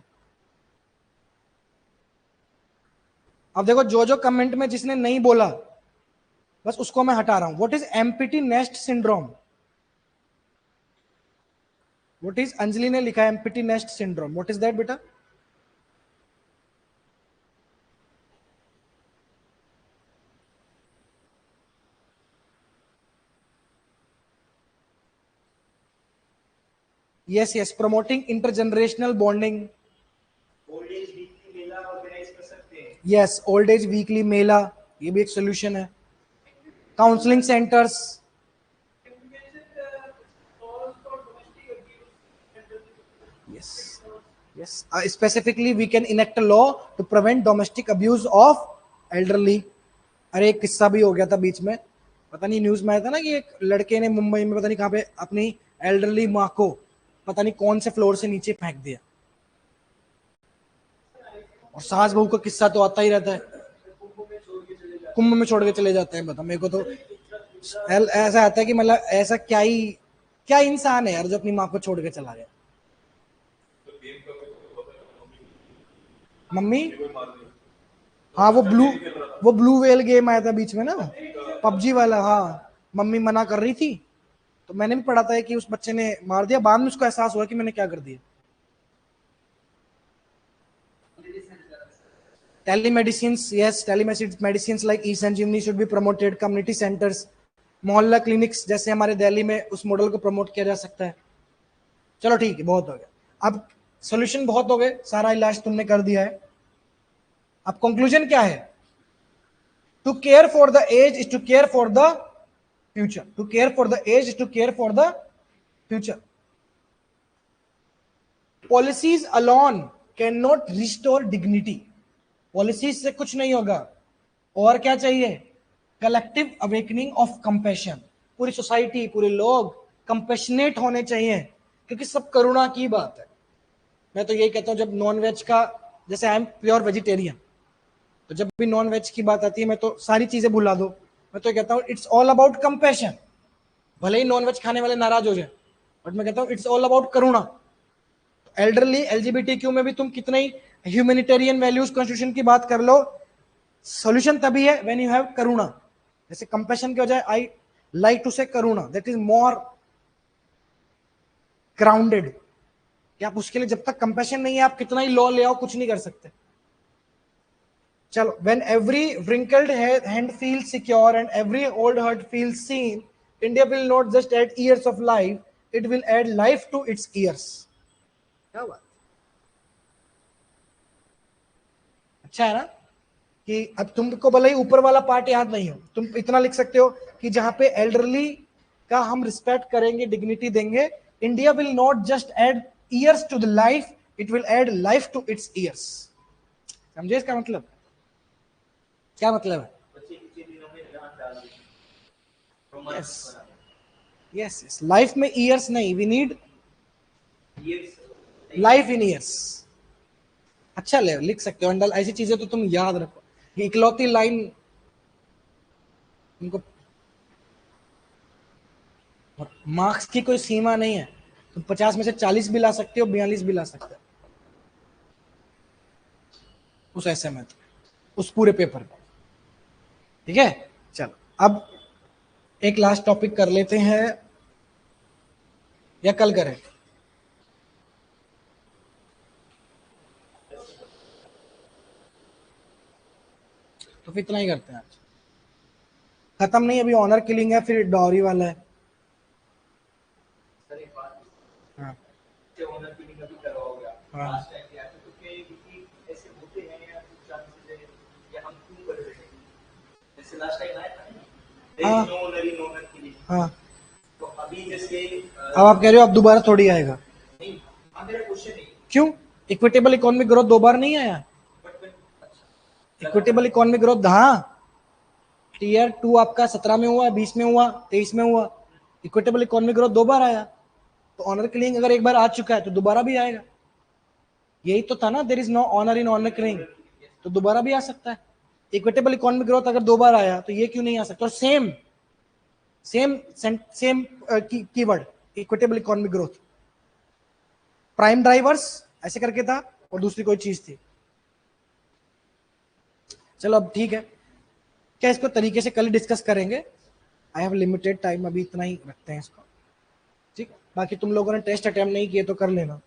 अब देखो जो जो कमेंट में जिसने नहीं बोला बस उसको मैं हटा रहा हूं। What is empty nest syndrome? What is, Anjali ने लिखा है empty nest syndrome, what is that बेटा? Yes yes, promoting intergenerational bonding. Old age weekly mela organise कर सकते हैं। Yes, old age weekly mela, ये भी एक सोल्यूशन है। Counselling centres. Yes. Yes. Specifically, we can enact a law to prevent domestic abuse of elderly. अरे एक किस्सा भी हो गया था बीच में, पता नहीं न्यूज में आया था ना कि एक लड़के ने मुंबई में पता नहीं कहाँ पे अपनी एल्डरली माँ को पता नहीं कौन से फ्लोर से नीचे फेंक दिया। और सास बहू का किस्सा तो आता ही रहता है, कुंभ में छोड़ के चले जाते हैं। बता, मेरे को तो ऐसा आता है कि मतलब ऐसा क्या इंसान है यार जो अपनी माँ को छोड़ के चला गया। मम्मी, हाँ वो ब्लू वेल गेम आया था बीच में ना, पबजी वाला। हाँ, मम्मी मना कर रही थी तो मैंने भी पढ़ा था कि उस बच्चे ने मार दिया, बाद में उसको एहसास हुआ कि मैंने क्या कर दिया। Telemedicines, yes, telemedicines like e-संजीवनी should be promoted. Community centers, मोहल्ला क्लिनिक्स जैसे हमारे दिल्ली में, उस मॉडल को प्रमोट किया जा सकता है। चलो ठीक है, बहुत हो गया। अब सॉल्यूशन बहुत हो गए, सारा इलाज तुमने कर दिया है। अब कंक्लूजन क्या है? To care for the age is to care for the future. To care for the age is to care for the future. Policies alone can not restore dignity. Policies से कुछ नहीं होगा। और क्या चाहिए? Collective awakening of compassion. पूरी society, पूरे लोग कंपैशनेट होने चाहिए, क्योंकि सब करुणा की बात है। मैं तो यही कहता हूं, जब नॉन वेज का, जैसे आई एम प्योर वेजिटेरियन, तो जब भी नॉन वेज की बात आती है मैं तो सारी चीजें भुला दो। मैं तो कहता हूँ इट्स ऑल अबाउट कंपैशन। भले ही नॉन वेज खाने वाले नाराज हो जाए, बट मैं कहता हूँ it's all about Karuna. Elderly, LGBTQ में भी तुम कितने ही ह्यूमैनिटेरियन वैल्यूज कॉन्स्टिट्यूशन की बात कर लो, सॉल्यूशन तभी है व्हेन यू हैव करुणा। जैसे कंपैशन के बजाय आई लाइक टू से करुणा, दैट इज मोर ग्राउंडेड। कि आप उसके लिए जब तक कंपैशन नहीं है, आप कितना ही लॉ ले आओ, कुछ नहीं कर सकते। चलो, when every wrinkled hand feels secure and every old heart feels seen, India will not just add years of life, it will add life to its years. क्या बात, अच्छा है ना? कि अब तुमको भले ही ऊपर वाला पार्ट याद नहीं हो, तुम इतना लिख सकते हो कि जहां पे एल्डरली का हम रिस्पेक्ट करेंगे, डिग्निटी देंगे, India will not just add years to the life, it will add life to its years. समझे इसका मतलब? क्या मतलब है? बच्चे के दिनों में जान डाल दी, यस यस यस, लाइफ में ईयर्स नहीं, we need years life in years. अच्छा ले लिख सकते हो अंडल, ऐसी चीजें तो तुम याद रखो। ये इकलौती लाइन उनको, मार्क्स की कोई सीमा नहीं है। तुम 50 में से 40 भी ला सकते हो, 42 भी ला सकते हो। उस ऐसे में, उस पूरे पेपर में। ठीक है, चलो अब एक लास्ट टॉपिक कर लेते हैं, या कल करें? तो फिर इतना ही करते हैं आज, खत्म नहीं, अभी ऑनर किलिंग है, फिर डॉरी वाला है। सर एक बात, हाँ से ओनर फीलिंग अभी करवाओगे आप, हाँ। लास्ट टाइम क्या था, तो क्या ये किसी ऐसे होते हैं या कुछ चांसेस है, या हम क्यों कर रहे हैं? जैसे लास्ट टाइम आया था ना, हाँ। नो ओनर इन ओनर के लिए, हाँ, तो अभी जैसे अब आप कह रहे हो अब दोबारा थोड़ी आएगा? नहीं, हाँ मेरा क्वेश्चन नहीं, क्यों? इक्विटेबल इकोनॉमिक ग्रोथ दो बार नहीं आया? बट अच्छा इक्विटेबल इकोनॉमिक ग्रोथ, हाँ, टीयर 2 आपका 17 में हुआ, 20 में हुआ, 23 में हुआ। इक्विटेबल इकोनॉमिक ग्रोथ दो बार आया, तो ऑनर किलिंग अगर एक बार आ चुका है तो दोबारा भी आएगा। यही तो था ना, there is no honour in honour killing, तो दोबारा भी आ सकता है। इक्विटेबल इकोनॉमिक ग्रोथ अगर दो बार आया तो ये क्यों नहीं आ सकता? और same same same keyword, equitable economic growth, prime drivers ऐसे करके था, और दूसरी कोई चीज थी। चलो अब ठीक है, क्या इसको तरीके से कल डिस्कस करेंगे। आई हैव लिमिटेड टाइम, अभी इतना ही रखते हैं इसको। ठीक, बाकी तुम लोगों ने टेस्ट अटेम्प्ट नहीं किए तो कर लेना।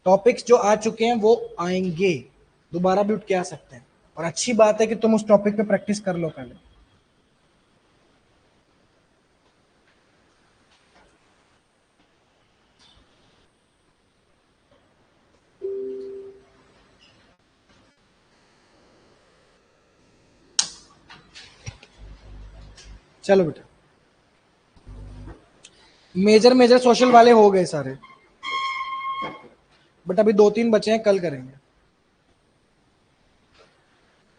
टॉपिक्स जो आ चुके हैं वो आएंगे, दोबारा भी उठ के आ सकते हैं, और अच्छी बात है कि तुम उस टॉपिक पे प्रैक्टिस कर लो पहले। चलो बेटा, मेजर मेजर सोशल वाले हो गए सारे, बट अभी 2-3 बचे हैं, कल करेंगे।